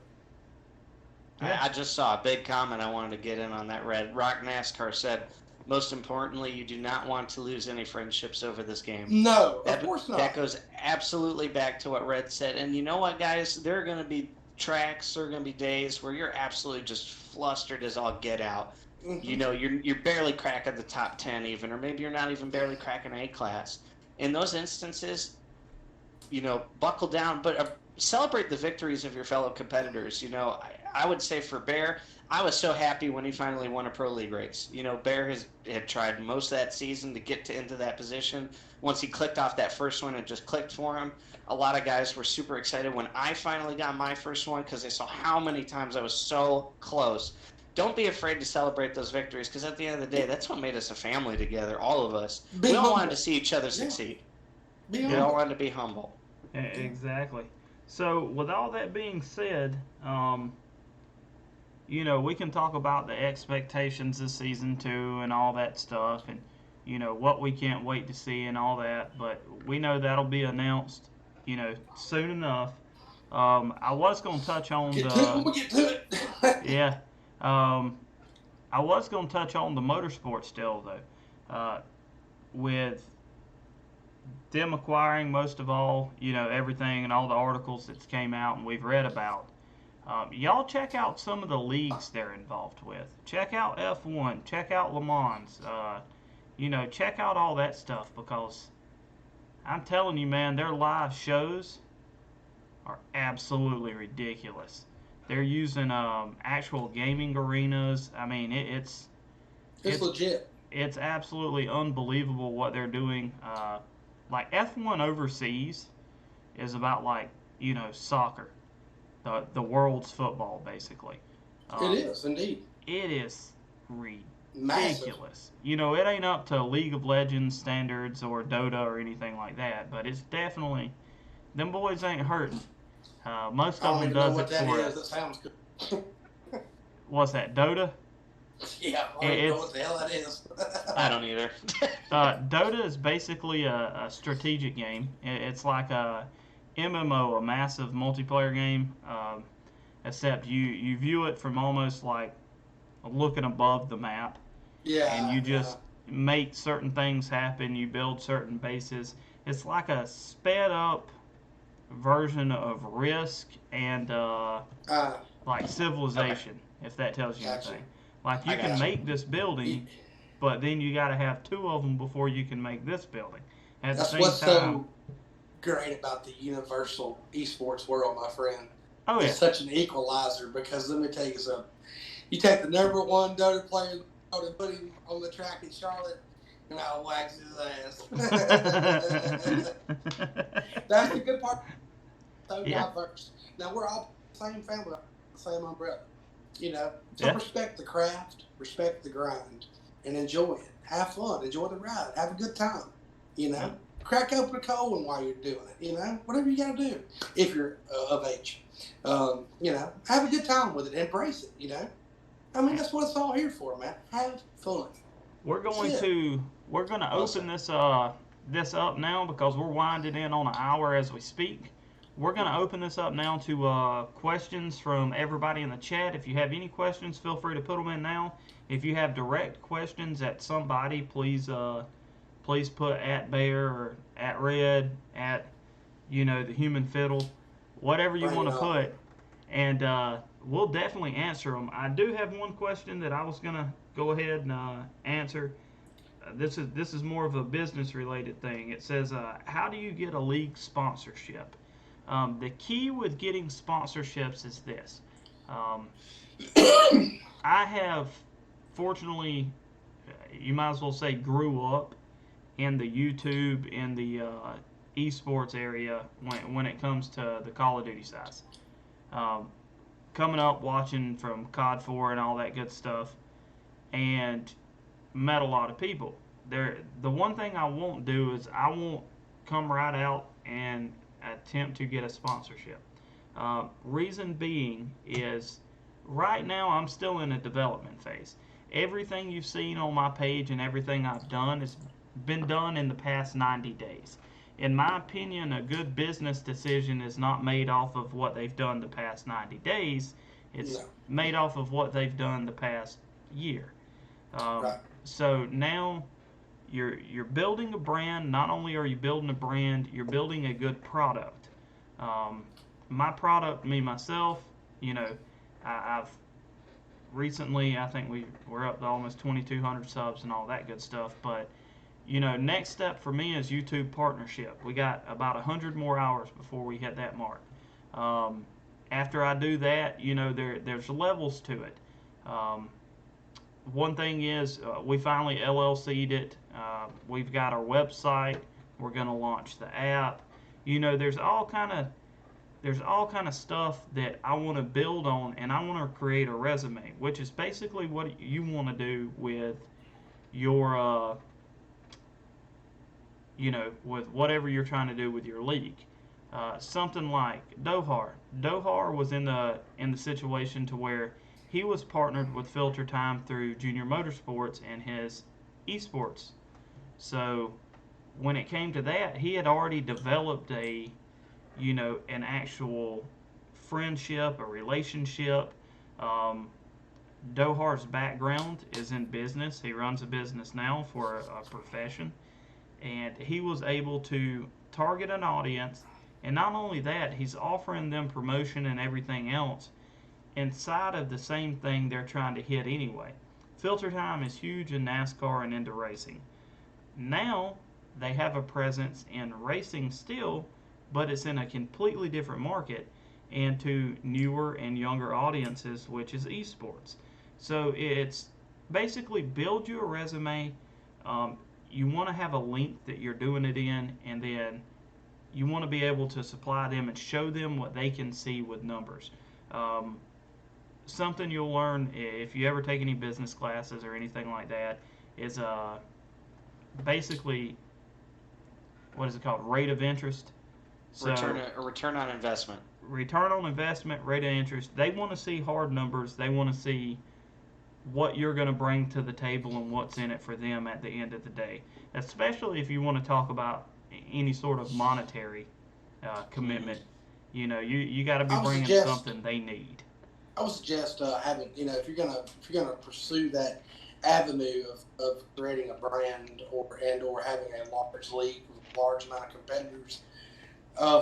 yeah. I just saw a big comment I wanted to get in on that. Red Rock NASCAR said, most importantly, you do not want to lose any friendships over this game. No, of course not. That goes absolutely back to what Red said. And you know what, guys? There are going to be tracks, there are going to be days where you're absolutely just flustered as all get out. Mm-hmm. You know, you're barely cracking the top 10 even, or maybe you're not even barely cracking A class. In those instances, you know, buckle down, but celebrate the victories of your fellow competitors. You know, I would say for Bear, I was so happy when he finally won a pro league race. You know, Bear had tried most of that season to get into that position. Once he clicked off that first one, it just clicked for him. A lot of guys were super excited when I finally got my first one because they saw how many times I was so close. Don't be afraid to celebrate those victories because at the end of the day, that's what made us a family together, all of us. We all wanted to see each other succeed. We all wanted to be humble. Exactly. So, with all that being said, you know, we can talk about the expectations this season too and all that stuff and, you know, what we can't wait to see and all that, but we know that'll be announced, you know, soon enough. I was going to touch on get to it. Yeah. I was going to touch on the motorsport still, though. With them acquiring most of all, you know, everything and all the articles that came out and we've read about. Y'all check out some of the leagues they're involved with. Check out F1. Check out Le Mans. You know, check out all that stuff because I'm telling you, man, their live shows are absolutely ridiculous. They're using actual gaming arenas. I mean, it's legit. It's absolutely unbelievable what they're doing. Like F1 overseas is about like, you know, soccer, the world's football basically. It is indeed. It is ridiculous. Massive. You know, it ain't up to League of Legends standards or Dota or anything like that, but it's definitely them boys ain't hurting. Most of them does it for us. That sounds good. What's that, Dota? Yeah, I don't know what the hell that is. I don't either. Dota is basically a strategic game. It's like a MMO, a massive multiplayer game, except you view it from almost like looking above the map. Yeah. And you just make certain things happen. You build certain bases. It's like a sped up version of Risk and like Civilization, if that tells you anything. Like you can make this building, but then you got to have two of them before you can make this building. At That's the same what's time, so great about the universal esports world, my friend. Oh yeah, it's such an equalizer because let me tell you something. You take the number one Dota player and put him on the track in Charlotte, and I'll wax his ass. That's the good part. So diverse. Now we're all the same family, the same umbrella. You know, so respect the craft, respect the grind, and enjoy it. Have fun, enjoy the ride, have a good time. You know, crack open a cold one while you're doing it. You know, whatever you got to do if you're of age. You know, have a good time with it, embrace it. You know, I mean that's what it's all here for, man. Have fun. We're going to open this up now because we're winding in on an hour as we speak. We're going to open this up now to questions from everybody in the chat. If you have any questions, feel free to put them in now. If you have direct questions at somebody, please put at Bear or at Red, at, you know, the Human Fiddle, whatever you want to put, and we'll definitely answer them. I do have one question that I was going to go ahead and answer. This is more of a business related thing. It says, how do you get a league sponsorship? The key with getting sponsorships is this. I have, fortunately, you might as well say, grew up in the YouTube, in the esports area when it comes to the Call of Duty size. um, coming up watching from COD 4 and all that good stuff, and met a lot of people. The one thing I won't do is I won't come right out and attempt to get a sponsorship. Reason being is right now I'm still in a development phase. Everything you've seen on my page and everything I've done has been done in the past 90 days. In my opinion, a good business decision is not made off of what they've done the past 90 days. It's No. made off of what they've done the past year. Um, Right. so now you're building a brand. Not only are you building a brand, you're building a good product. Um, my product, me myself, you know, I've recently, I think we're up to almost 2,200 subs and all that good stuff. But you know, next step for me is YouTube partnership. We got about 100 more hours before we hit that mark. Um, After I do that, you know, there's levels to it. Um, One thing is, we finally LLC'd it. We've got our website. We're going to launch the app. You know, there's all kind of stuff that I want to build on, and I want to create a resume, which is basically what you want to do with your, with whatever you're trying to do with your league. Something like Dohar. Dohar was in the situation to where he was partnered with Filter Time through Junior Motorsports and his esports. So when it came to that, he had already developed an actual friendship, a relationship. Um, Dohar's background is in business. He runs a business now for a profession, and he was able to target an audience. And not only that, he's offering them promotion and everything else inside of the same thing they're trying to hit anyway. Filter Time is huge in NASCAR and into racing. Now they have a presence in racing still, but it's in a completely different market and to newer and younger audiences, which is esports. So it's basically build you a resume. You want to have a link that you're doing it in, and then you want to be able to supply them and show them what they can see with numbers. Um, Something you'll learn if you ever take any business classes or anything like that is basically, what is it called, rate of interest. So Return on investment. return on investment, rate of interest. They want to see hard numbers. They want to see what you're going to bring to the table and what's in it for them at the end of the day. Especially if you want to talk about any sort of monetary commitment. You know, you got to be bringing something they need. I would suggest having, if you're gonna pursue that avenue of creating a brand or having a large league with a large amount of competitors,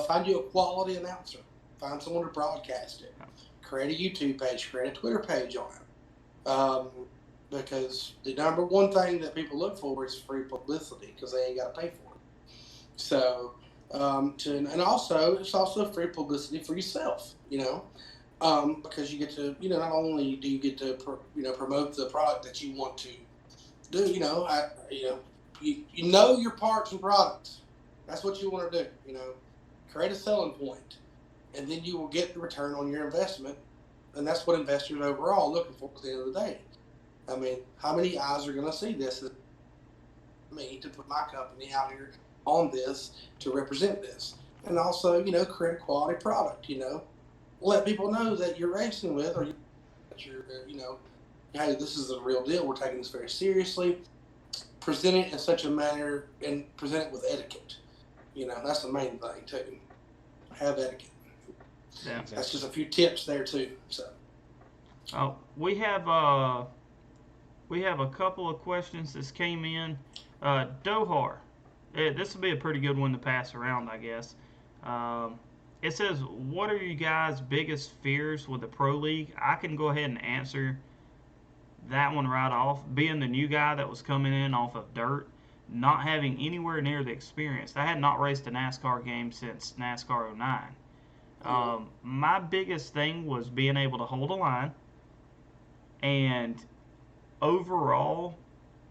find you a quality announcer. Find someone to broadcast it. Create a YouTube page. Create a Twitter page on it. Because the number one thing that people look for is free publicity, because they ain't got to pay for it. So, and also it's also free publicity for yourself. Because you get to, not only do you get to, promote the product that you want to do, you know your parts and products. That's what you want to do, create a selling point, and then you will get the return on your investment. And that's what investors overall are looking for at the end of the day. I mean, how many eyes are going to see this? Me to put my company out here on this to represent this. And also, create a quality product, let people know that you're racing with, or that you're, hey, this is the real deal. We're taking this very seriously. Present it in such a manner and present it with etiquette. That's the main thing too. Have etiquette. Yeah. That's just a few tips there too. So. We have a couple of questions that came in. Dohar, this will be a pretty good one to pass around, I guess. It says, what are you guys' biggest fears with the Pro League? I can go ahead and answer that one right off. Being the new guy that was coming in off of dirt, not having anywhere near the experience. I had not raced a NASCAR game since NASCAR 09. My biggest thing was being able to hold a line, and overall,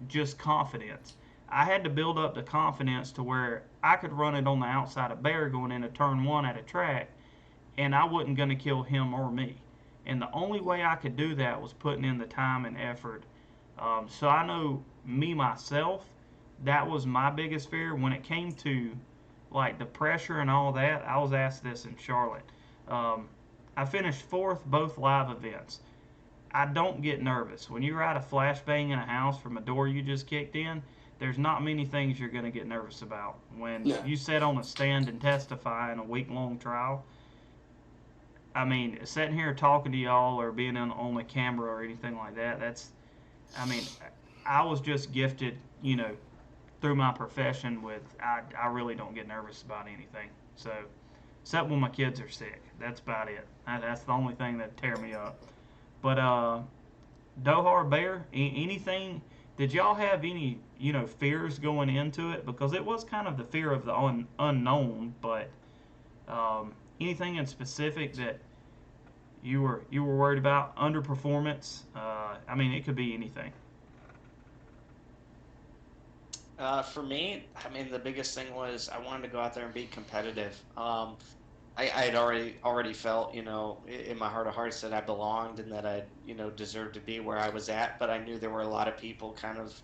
just confidence. I had to build up the confidence to where I could run it on the outside of Bear going into turn one at a track and I wasn't going to kill him or me. And the only way I could do that was putting in the time and effort. So I know me myself, that was my biggest fear when it came to like the pressure and all that. I was asked this in Charlotte. Um, I finished fourth both live events. I don't get nervous. When you ride a flashbang in a house from a door you just kicked in, there's not many things you're going to get nervous about. When Yeah. you sit on a stand and testify in a week long trial, I mean, sitting here talking to y'all or being on the camera or anything like that, I mean, I was just gifted, through my profession with, I really don't get nervous about anything. So, except when my kids are sick. That's about it. That's the only thing that tear me up. But, Dohar Bear, anything, did y'all have any, fears going into it? Because it was kind of the fear of the unknown, but anything in specific that you were worried about? Underperformance? I mean, it could be anything. For me, I mean, the biggest thing was I wanted to go out there and be competitive. I had already felt, in my heart of hearts that I belonged and that I, deserved to be where I was at. But I knew there were a lot of people kind of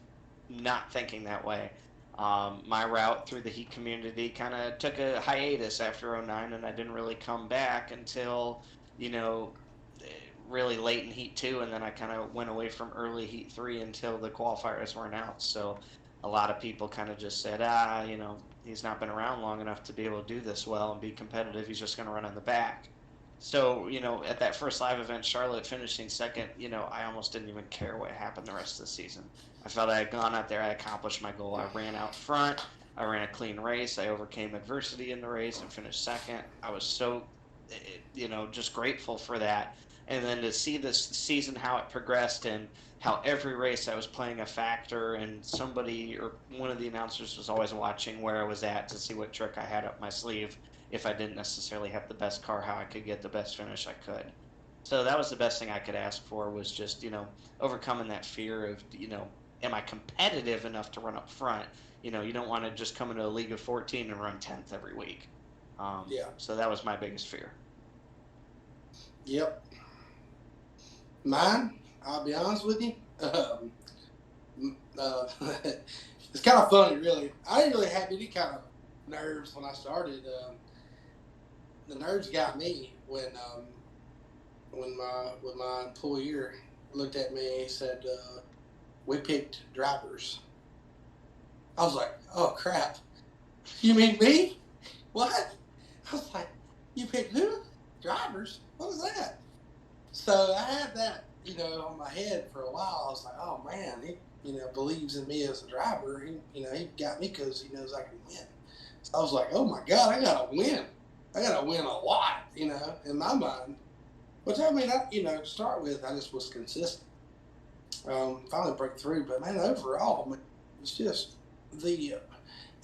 not thinking that way. My route through the Heat community kind of took a hiatus after '09, and I didn't really come back until, you know, really late in Heat 2, and then I kind of went away from early Heat 3 until the qualifiers were announced. So a lot of people kind of just said, he's not been around long enough to be able to do this well and be competitive. He's just going to run on the back. So, at that first live event, Charlotte finishing second, I almost didn't even care what happened the rest of the season. I felt I had gone out there, I accomplished my goal. I ran out front, I ran a clean race, I overcame adversity in the race and finished second. I was so, just grateful for that. And then to see this season, how it progressed and how every race I was playing a factor, and somebody or one of the announcers was always watching where I was at to see what trick I had up my sleeve if I didn't necessarily have the best car, how I could get the best finish I could. So that was the best thing I could ask for, was just, overcoming that fear of, am I competitive enough to run up front? You don't want to just come into a league of 14 and run 10th every week. Yeah. So that was my biggest fear. Yep. Mine, I'll be honest with you. It's kind of funny, really. I didn't really have any kind of nerves when I started. The nerves got me when my employer looked at me and said, "We picked drivers." I was like, "Oh crap! You mean me? What?" I was like, "You picked who? Drivers? What is that?" So I had that, on my head for a while. I was like, "Oh man, he, believes in me as a driver. He got me because he knows I can win." So I was like, "Oh my God, I gotta win. I gotta win a lot, in my mind." Which I mean, to start with, I just was consistent. Finally broke through, but man, overall, it's just it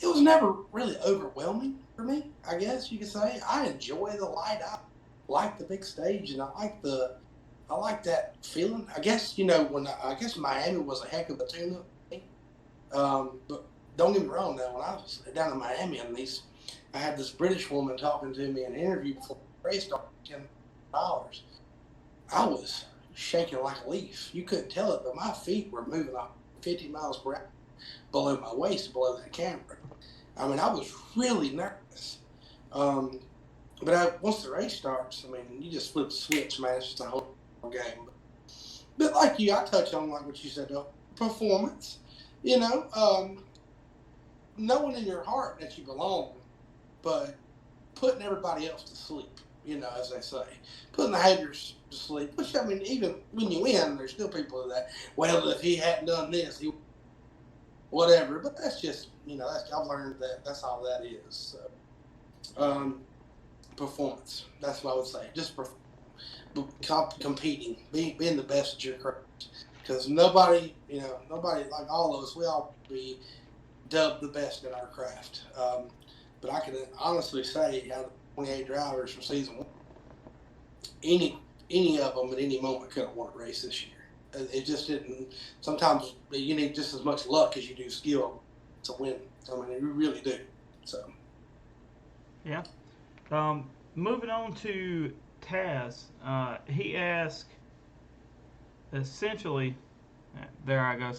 was never really overwhelming for me. I guess you could say I enjoy the light. I like the big stage, and I like that feeling. I guess I guess Miami was a heck of a tune-up. But don't get me wrong. Now, when I was down in Miami, and I had this British woman talking to me in an interview before the race started, $10. I was shaking like a leaf. You couldn't tell it, but my feet were moving off 50 miles per hour below my waist, below that camera. I mean, I was really nervous. But once the race starts, I mean, you just flip the switch, man. It's just a whole game. But like you, I touch on like what you said, though, performance. Knowing in your heart that you belong, but putting everybody else to sleep. As they say, putting the haters to sleep. Which, I mean, even when you win, there's still people that, well, if he hadn't done this, he whatever. But that's just, I've learned that that's all that is. So, performance. That's what I would say. Just competing, being the best at your craft. Because nobody like all of us, we all be dubbed the best at our craft. But I can honestly say, out of 28 drivers for season 1, any of them at any moment could have won a race this year. It just didn't. Sometimes you need just as much luck as you do skill to win. I mean, you really do. So. Yeah. moving on to Taz, he asked essentially, there I go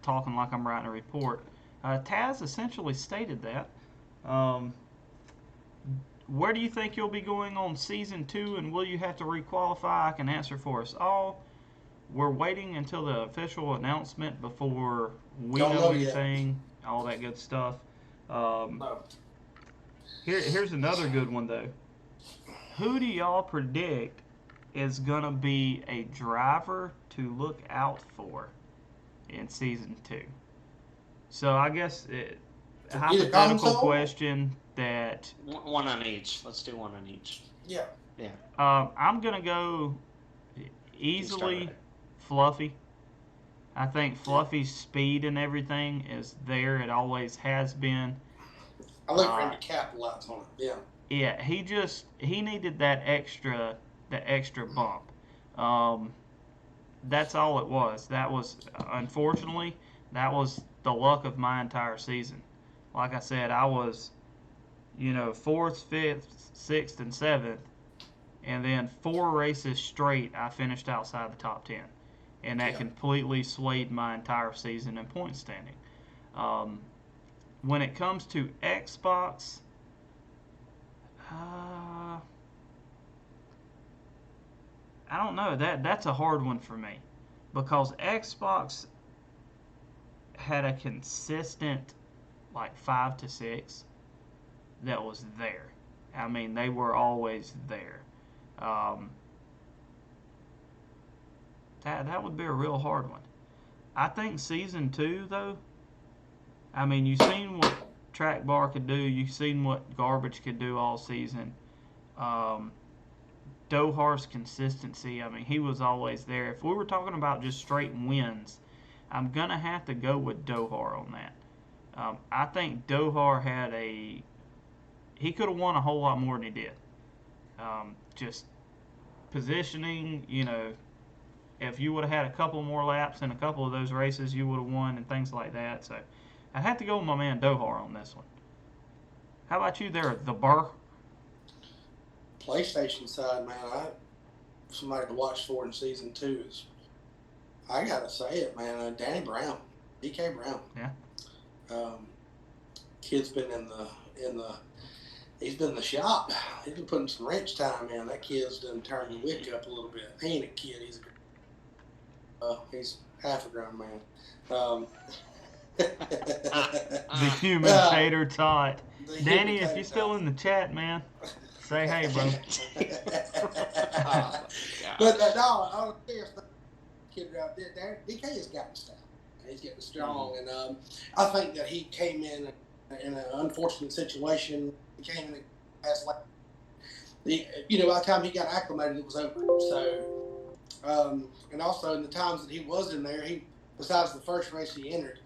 talking like I'm writing a report. Taz essentially stated that. Um, where do you think you'll be going on season 2, and will you have to requalify? I can answer for us all. We're waiting until the official announcement before we Don't know know yet. anything, all that good stuff. No. Here's another good one, though. Who do y'all predict is going to be a driver to look out for in season 2? So I guess a hypothetical question that one on each. Let's do one on each. Yeah. Yeah. I'm gonna go easily Fluffy. I think Fluffy's speed and everything is there. It always has been. I look for him to capitalize on it. Yeah. Yeah, he needed that extra bump. That's all it was. That was unfortunately that was the luck of my entire season. Like I said, I was, fourth, fifth, sixth, and seventh, and then 4 races straight I finished outside the top 10, and that completely swayed my entire season in point standing. When it comes to Xbox, I don't know. That's a hard one for me because Xbox had a consistent like 5 to 6 that was there. I mean, they were always there. That would be a real hard one. I think season 2 though. I mean, you've seen what Track Bar could do. You've seen what Garbage could do all season. Dohar's consistency. I mean, he was always there. If we were talking about just straight wins, I'm gonna have to go with Dohar on that. I think Dohar he could have won a whole lot more than he did. Just positioning, if you would have had a couple more laps in a couple of those races, you would have won and things like that. So I'd have to go with my man Dohar on this one. How about you there, the Burr? PlayStation side, man, somebody to watch for in season 2 is, I gotta say it, man, Danny Brown, DK Brown. Yeah. Kid's been he's been in the shop. He's been putting some wrench time in. That kid's done turned the wick up a little bit. He ain't a kid. He's half a grown man. The human tater tot. Danny, if you're still in the chat, man, say hey, bro. But no, kid out there, DK has gotten style. He's getting strong, and I think that he came in an unfortunate situation. He came in as like by the time he got acclimated, it was over. So, and also in the times that he was in there, besides the first race he entered,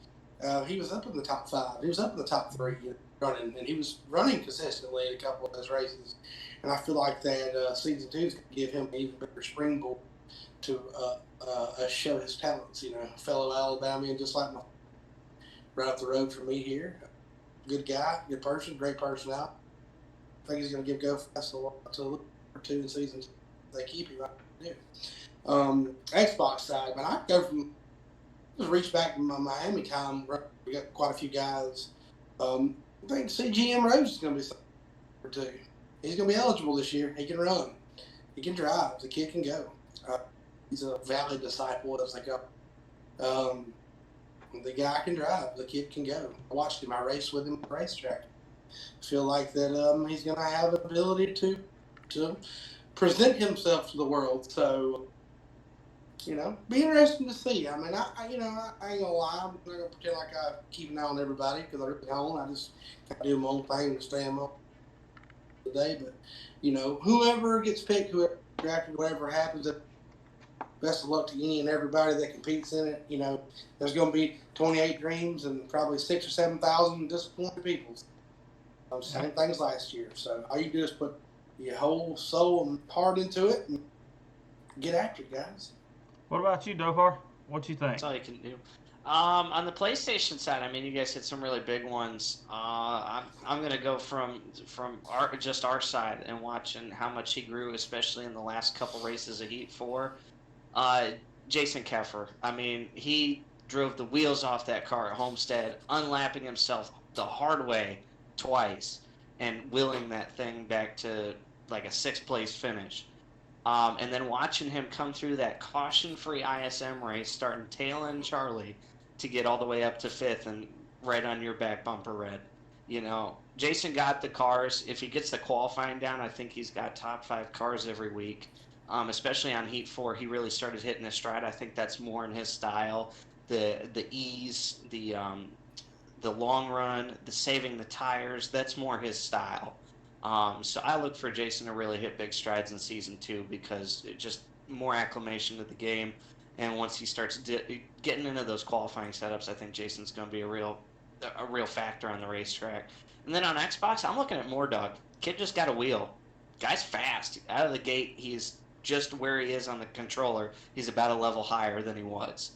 he was up in the top 5. He was up in the top 3 running, and he was running consistently in a couple of those races. And I feel like that season 2 is going to give him an even better springboard to show his talents. Fellow Alabamian, just like right up the road from me here. Good guy, good person, great personality. I think he's going to give Go Fast a lot to look for 2 in seasons. They keep him right there. Xbox side, man, I go from just reach back to my Miami time. We got quite a few guys. I think CGM Rose is going to be something for 2. He's going to be eligible this year. He can run. He can drive. The kid can go. He's a Valley disciple, as they go. The guy can drive. The kid can go. I watched him. I raced with him at the racetrack. I feel like that he's going to have the ability to present himself to the world. So, be interesting to see. I mean, I ain't going to lie. I'm not going to pretend like I keep an eye on everybody because I really don't. I just do my own thing and stay on today. But, whoever gets picked, whoever drafted, whatever happens, best of luck to any and everybody that competes in it. There's going to be 28 dreams and probably 6,000 or 7,000 disappointed people. Same things last year. So all you do is put your whole soul and heart into it and get after it, guys. What about you, Dohar? What you think? That's all you can do. On the PlayStation side, I mean, you guys hit some really big ones. I'm gonna go from our side and watching how much he grew, especially in the last couple races of Heat 4. Uh, Jason Keffer. I mean, he drove the wheels off that car at Homestead, unlapping himself the hard way twice and willing that thing back to like a sixth place finish. And then watching him come through that caution-free ISM race, starting tailing Charlie to get all the way up to fifth and right on your back bumper, Red. You know, Jason got the cars. If he gets the qualifying down, I think he's got top 5 cars every week. Especially on Heat 4, he really started hitting his stride. I think that's more in his style. The ease, the long run, the saving the tires, that's more his style. So I look for Jason to really hit big strides in season 2 because it just more acclimation to the game. And once he starts getting into those qualifying setups, I think Jason's going to be a real factor on the racetrack. And then on Xbox, I'm looking at Mordog. Kid just got a wheel. Guy's fast. Out of the gate, he's just where he is on the controller. He's about a level higher than he was.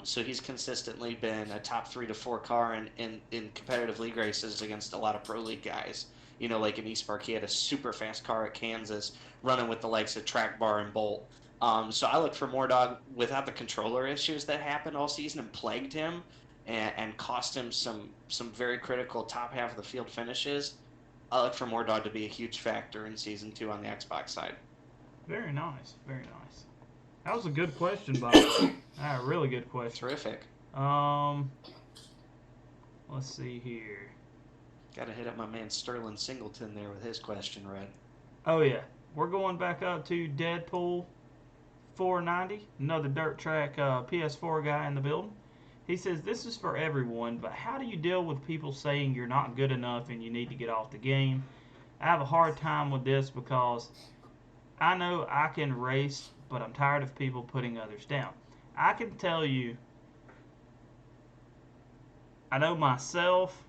So he's consistently been a top 3 to 4 car in competitive league races against a lot of pro league guys. You know, like in Eastpark, he had a super fast car at Kansas, running with the likes of Track Bar and Bolt. So I look for Mordog without the controller issues that happened all season and plagued him and cost him some very critical top half of the field finishes. I look for Mordog to be a huge factor in season 2 on the Xbox side. Very nice, very nice. That was a good question, by the way. Ah, really good question. Terrific. Let's see here. Got to hit up my man Sterling Singleton there with his question, Red. Oh yeah, we're going back up to Deadpool 490, another dirt track PS4 guy in the building. He says, this is for everyone, but how do you deal with people saying you're not good enough and you need to get off the game? I have a hard time with this because I know I can race, but I'm tired of people putting others down. I can tell you, I know myself,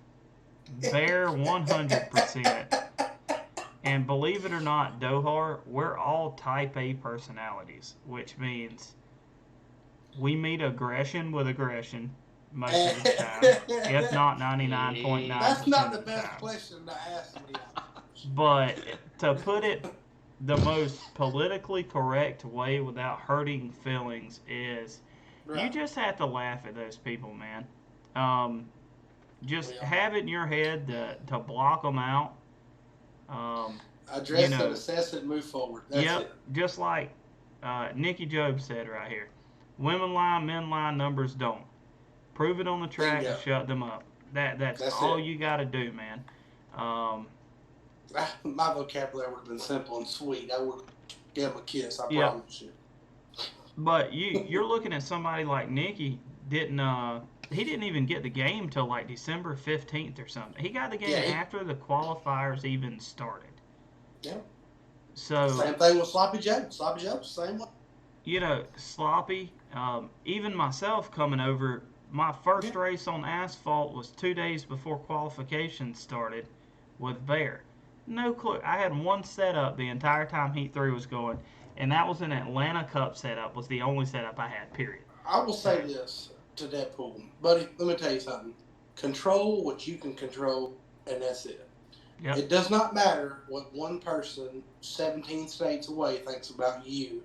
Bear 100%, and believe it or not, Dohar, we're all type A personalities, which means we meet aggression with aggression most of the time, if not 99.9%. That's not the of best time. question to ask me. But to put it the most politically correct way without hurting feelings is you just have to laugh at those people, man. Just have it in your head to block them out. Address it, assess it, move forward. That's it. Just like Nicky Job said right here. Women lie, men lie, numbers don't. Prove it on the track and shut them up. That's all you got to do, man. My vocabulary would have been simple and sweet. I would give him a kiss, I promise you. But you're looking at somebody like Nicky he didn't even get the game till like December 15th or something. He got the game after the qualifiers even started. Yeah. So same thing with Sloppy Joe. Sloppy Joe's the same way. You know, Sloppy, even myself coming over, my first race on asphalt was 2 days before qualification started with Bear. No clue. I had one setup the entire time Heat 3 was going, and that was an Atlanta Cup setup, was the only setup I had, period. I will say this to Deadpool. Buddy, let me tell you something. Control what you can control, and that's it. Yep. It does not matter what one person 17 states away thinks about you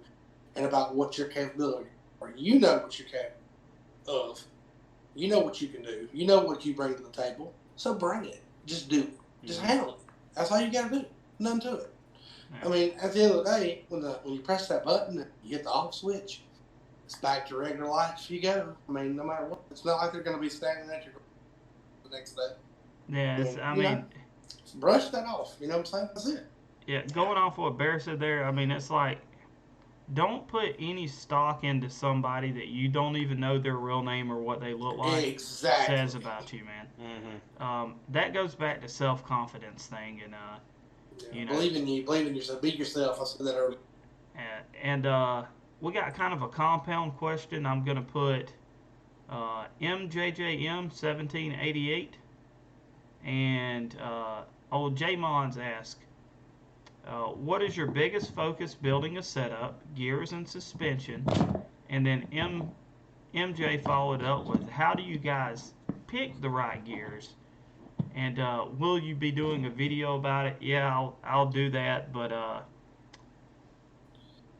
and about what your capability are. You know what you're capable of. You know what you can do. You know what you bring to the table. So bring it. Just do it. Just handle it. That's all you got to do. Nothing to it. I mean, at the end of the day, when you press that button and you hit the off switch, it's back to regular life. You go. I mean, no matter what. It's not like they're going to be standing at your door the next day. Yeah, I mean, brush that off. You know what I'm saying? That's it. Yeah, going off what Bear said there, I mean, it's like, don't put any stock into somebody that you don't even know their real name or what they look like says about you, man. Mm-hmm. That goes back to self-confidence thing, and you know, believe in you, believe in yourself, be yourself. I said that earlier. And we got kind of a compound question. I'm gonna put MJJM1788, and old J Mons asked, what is your biggest focus building a setup, gears and suspension? And then MJ followed up with, how do you guys pick the right gears? And will you be doing a video about it? Yeah, I'll do that. But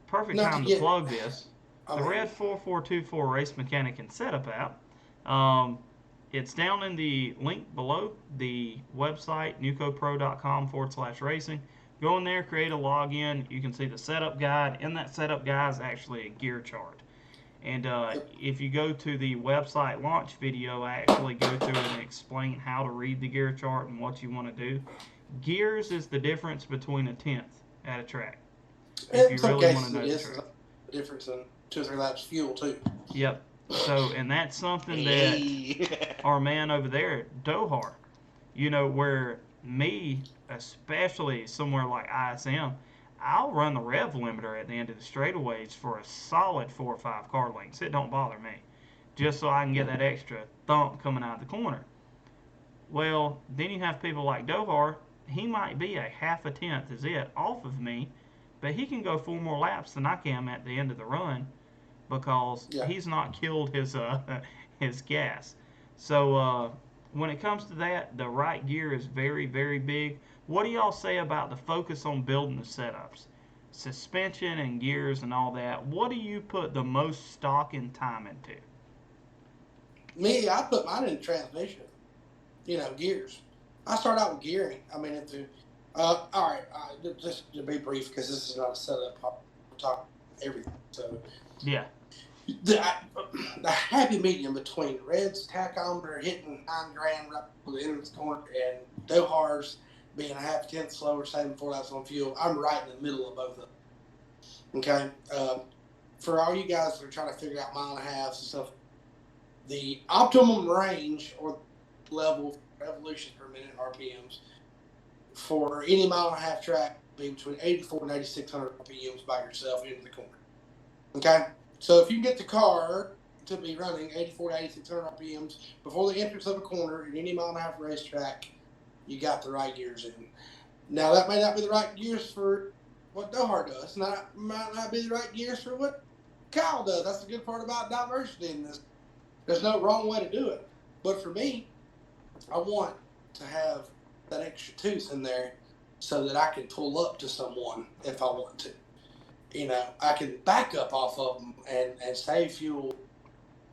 perfect Not to time to get, plug this. I The mean, Red 4424 Race Mechanic and Setup app. Um, it's down in the link below the website, nucopro.com/racing. Go in there, create a login. You can see the setup guide. In that setup guide is actually a gear chart. And if you go to the website launch video, I actually go through and explain how to read the gear chart and what you want to do. Gears is the difference between a tenth at a track. If in you some really want to cases know it the is truth. a difference in 2 or 3 laps of fuel too. Yep. So, and that's something that Hey. our man over there, Dohar, where me, especially somewhere like ISM, I'll run the rev limiter at the end of the straightaways for a solid 4 or 5 car lengths. It don't bother me, just so I can get that extra thump coming out of the corner. Well, then you have people like Dohar. He might be a half a tenth is it off of me, but he can go 4 more laps than I can at the end of the run because Yeah. he's not killed his his gas. So when it comes to that, the right gear is very, very big. What do y'all say about the focus on building the setups, suspension and gears and all that? What do you put the most stock and time into? Me, I put mine in transmission. Gears. I start out with gearing. I mean, all right, just to be brief, because this is not a setup. We're talking everything. So Yeah. the happy medium between Red's tachometer hitting 9 grand right to the end of the corner and Dohar's being a half tenth slower, saving 4 laps on fuel, I'm right in the middle of both of them. Okay? For all you guys that are trying to figure out mile and a half and stuff, the optimum range or level revolutions per minute RPMs for any mile and a half track be between 84 and 8600 RPMs by yourself into the corner. Okay? So if you can get the car to be running 84 to 8600 RPMs before the entrance of a corner in any mile and a half racetrack, you got the right gears in. Now that may not be the right gears for what Dohar does. Might not be the right gears for what Kyle does. That's the good part about diversity in this. There's no wrong way to do it. But for me, I want to have that extra tooth in there so that I can pull up to someone if I want to. I can back up off of them and save fuel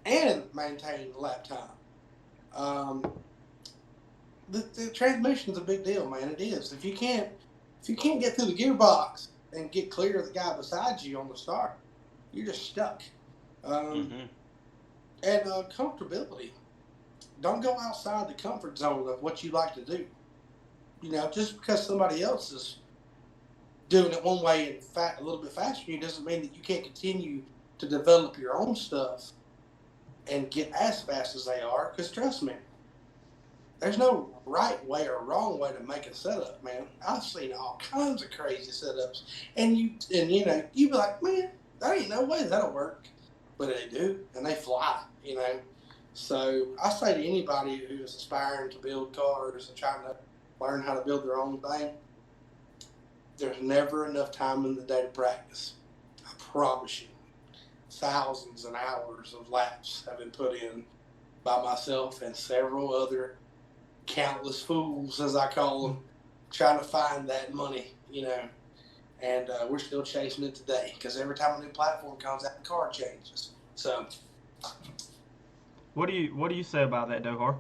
and maintain lap time. The transmission's a big deal, man. It is. If you can't get through the gearbox and get clear of the guy beside you on the start, you're just stuck. And comfortability. Don't go outside the comfort zone of what you like to do. Just because somebody else is doing it one way and a little bit faster than you doesn't mean that you can't continue to develop your own stuff and get as fast as they are. Because trust me, there's no right way or wrong way to make a setup, man. I've seen all kinds of crazy setups, and you'd be like, man, there ain't no way that'll work, but they do, and they fly, So I say to anybody who's aspiring to build cars and trying to learn how to build their own thing, there's never enough time in the day to practice. I promise you. Thousands and hours of laps have been put in by myself and several other countless fools, as I call them, trying to find that money, and we're still chasing it today because every time a new platform comes out, the car changes. So, What do you say about that, Dohar?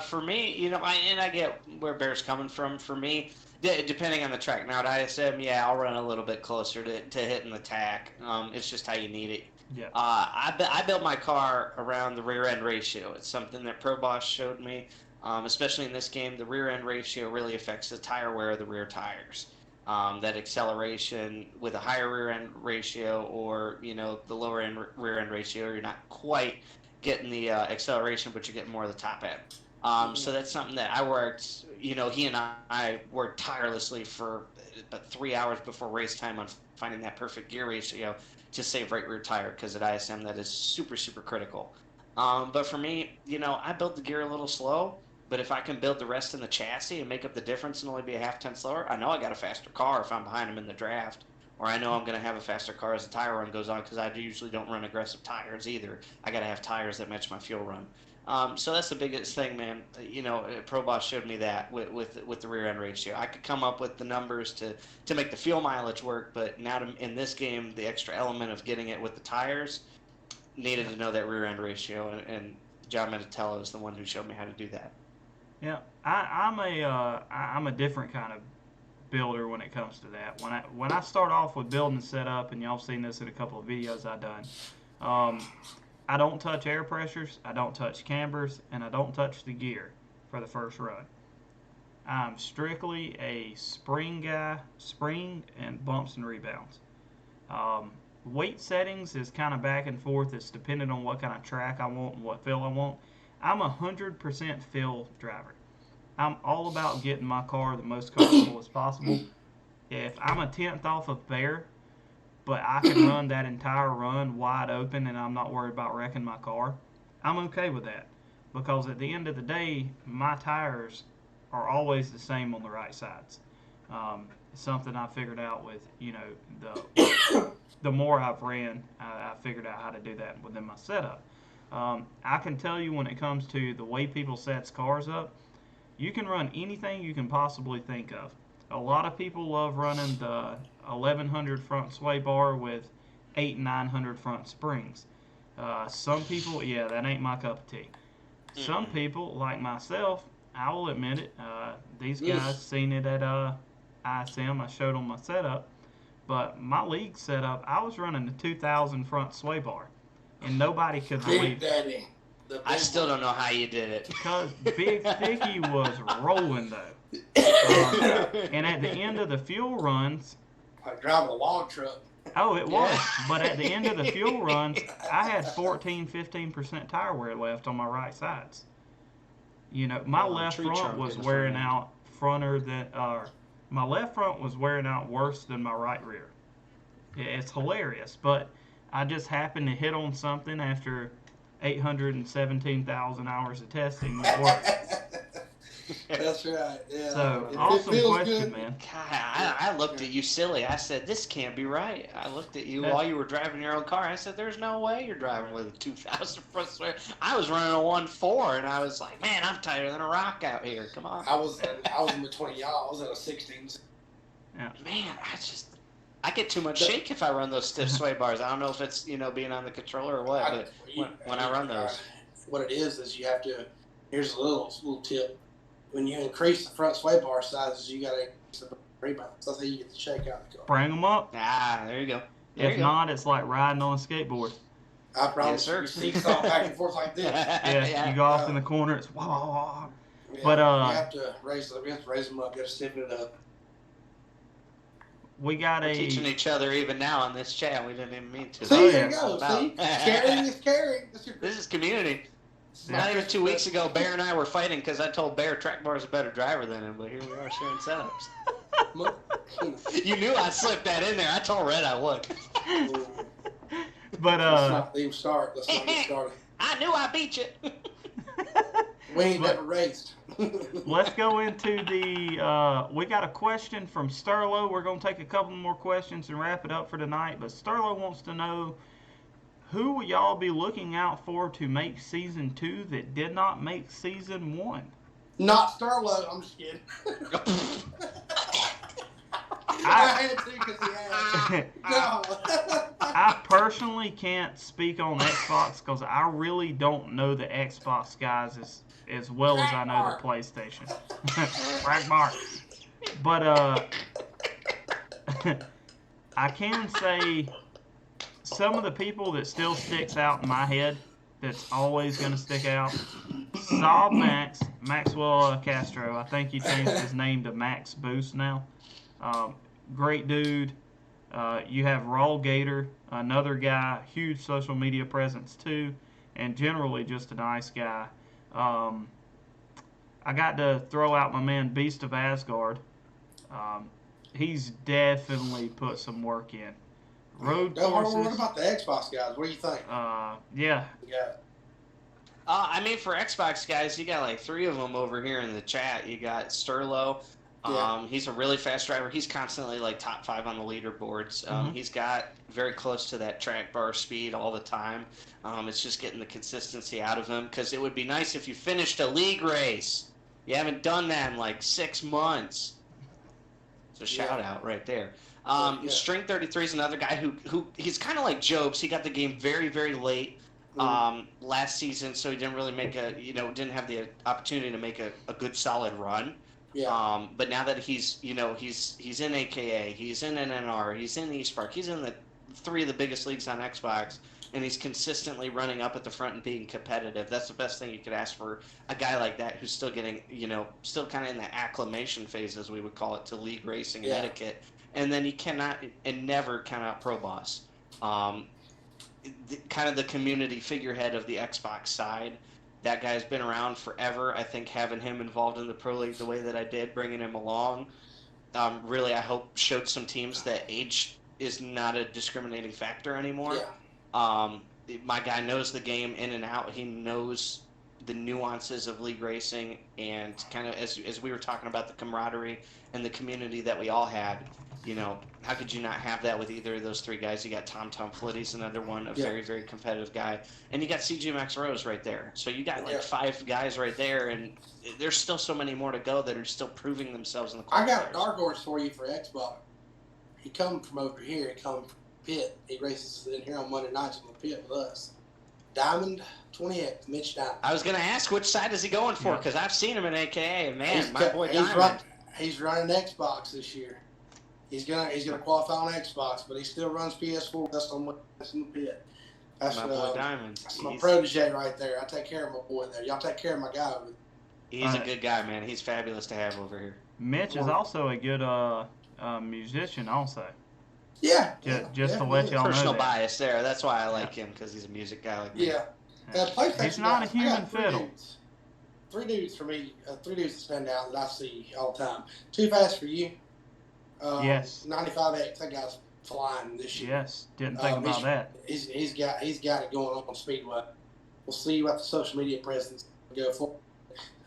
For me, I get where Bear's coming from. For me, depending on the track. Now at ISM, yeah, I'll run a little bit closer to hitting the tack. It's just how you need it. Yeah. I built my car around the rear end ratio. It's something that Pro Boss showed me. Especially in this game, the rear end ratio really affects the tire wear of the rear tires. That acceleration with a higher rear end ratio or the lower end rear end ratio, you're not quite getting the acceleration, but you're getting more of the top end. So that's something that I worked. He and I worked tirelessly for about 3 hours before race time on finding that perfect gear ratio to save right rear tire, because at ISM that is super, super critical. But for me, I built the gear a little slow, but if I can build the rest in the chassis and make up the difference and only be a half tenth slower, I know I got a faster car if I'm behind them in the draft. or I know I'm going to have a faster car as the tire run goes on, because I usually don't run aggressive tires either. I got to have tires that match my fuel run. So that's the biggest thing, man. Pro Boss showed me that with the rear end ratio. I could come up with the numbers to make the fuel mileage work, but now in this game, the extra element of getting it with the tires, needed to know that rear end ratio, and John Menatello is the one who showed me how to do that. Yeah, I'm a different kind of builder when it comes to that. When I start off with building the setup, and y'all seen this in a couple of videos I've done, I don't touch air pressures, I don't touch cambers, and I don't touch the gear for the first run. I'm strictly a spring guy, spring and bumps and rebounds. Weight settings is kind of back and forth. It's dependent on what kind of track I want and what feel I want. I'm 100% feel driver. I'm all about getting my car the most comfortable as possible. If I'm a tenth off of Bear, but I can run that entire run wide open and I'm not worried about wrecking my car, I'm okay with that. Because at the end of the day, my tires are always the same on the right sides. It's something I figured out with, the more I've ran, I figured out how to do that within my setup. I can tell you when it comes to the way people sets cars up, you can run anything you can possibly think of. A lot of people love running the 1100 front sway bar with 8 and 900 front springs. Some people, that ain't my cup of tea. Some people, like myself, I will admit it, these guys seen it at ISM, I showed them my setup, but my league setup, I was running the 2000 front sway bar, and nobody could believe it. I still don't know how you did it. Because Big Thicky was rolling, though. And at the end of the fuel runs... Like driving a log truck. Oh, it was. But at the end of the fuel runs, I had 15% tire wear left on my right sides. My left front was wearing out my left front was wearing out worse than my right rear. It's hilarious, but I just happened to hit on something after 817,000 hours of testing that worked. That's right. Yeah. So, awesome question, good. Man. God, I looked at you silly. I said, this can't be right. I looked at you while you were driving your own car. I said, there's no way you're driving with a 2000 front sway. I was running a 1.4, and I was like, man, I'm tighter than a rock out here. Come on. I was in between y'all. I was at a 16. Yeah. Man, I get too much shake if I run those stiff sway bars. I don't know if it's, being on the controller or what, but when I run those. What it is you have to, here's a little tip. When you increase the front sway bar sizes, you got to increase the rebounds. That's how you get the shake out of the car. Bring them up. There you go. If not, it's like riding on a skateboard. I promise. Yes, sir. You seesaw back and forth like this. Yeah, you go off in the corner, it's wah, wah, wah. Yeah, But we have to raise them up. You got to stiffen it up. We're teaching each other even now on this chat. We didn't even mean to. See, there you go. See, caring is caring. This is community. Not even 2 weeks ago, Bear and I were fighting because I told Bear Track Bar is a better driver than him, but here we are sharing setups. You knew I slipped that in there. I told Red I would. But let's not even start. Let's not get started. I knew I beat you. We ain't never raced. Let's go into the. We got a question from Sterlo. We're gonna take a couple more questions and wrap it up for tonight. But Sterlo wants to know, who will y'all be looking out for to make season 2 that did not make season 1? Not Sterlo. I'm just kidding. I had to because he had. No. I personally can't speak on Xbox because I really don't know the Xbox guys as well as I know the PlayStation. Rack Mark. But I can say some of the people that still sticks out in my head that's always going to stick out. Saab Maxwell Castro. I think he changed his name to Max Boost now. Great dude. You have Raw Gator, another guy, huge social media presence too, and generally just a nice guy. I got to throw out my man Beast of Asgard. He's definitely put some work in. Road courses. What about the Xbox guys? What do you think? Yeah. I mean, for Xbox guys, you got like 3 of them over here in the chat. You got Sterlo, Yeah. He's a really fast driver. He's constantly like top 5 on the leaderboards. He's got very close to that track bar speed all the time. It's just getting the consistency out of him, because it would be nice if you finished a league race. You haven't done that in like 6 months. So shout out right there. String 33 is another guy who he's kind of like Jobs. He got the game very, very late last season, so he didn't really make didn't have the opportunity to make a good solid run. Yeah. But now that he's in AKA, he's in NNR, he's in eSpark, he's in the 3 of the biggest leagues on Xbox, and he's consistently running up at the front and being competitive. That's the best thing you could ask for a guy like that, who's still getting, still kind of in the acclimation phase, as we would call it, to league racing and etiquette. And then he cannot and never count out Pro Boss. Kind of the community figurehead of the Xbox side. That guy's been around forever. I think having him involved in the Pro League the way that I did, bringing him along, really, I hope, showed some teams that age is not a discriminating factor anymore. Yeah. My guy knows the game in and out. He knows the nuances of league racing, and kind of as we were talking about the camaraderie and the community that we all had. How could you not have that with either of those 3 guys? You got Tom Flitty's another one, a very, very competitive guy. And you got CG Max Rose right there. So you got 5 guys right there, and there's still so many more to go that are still proving themselves in the qualifiers. I got a dark horse for you for Xbox. He come from over here. He come from Pitt. He races in here on Monday nights in the Pit with us. Diamond 28, Mitch Diamond. I was going to ask, which side is he going for? Because I've seen him in AKA, and man, my boy Diamond. He's running Xbox this year. He's gonna qualify on Xbox, but he still runs PS4. That's on the Pit. That's my boy Diamond. That's my protege right there. I take care of my boy there. Y'all take care of my guy over there. He's a good guy, man. He's fabulous to have over here. Mitch is also a good musician, also. Yeah. Just to let y'all know. Personal bias there. That's why I like him, because he's a music guy like me. Yeah. He's not a human fiddle. 3 dudes for me. 3 dudes to stand out that I see all the time. Too Fast for You. Yes. 95X. That guy's flying this year. Yes. Didn't think about that. He's got it going on Speedway. We'll see what the social media presence go for.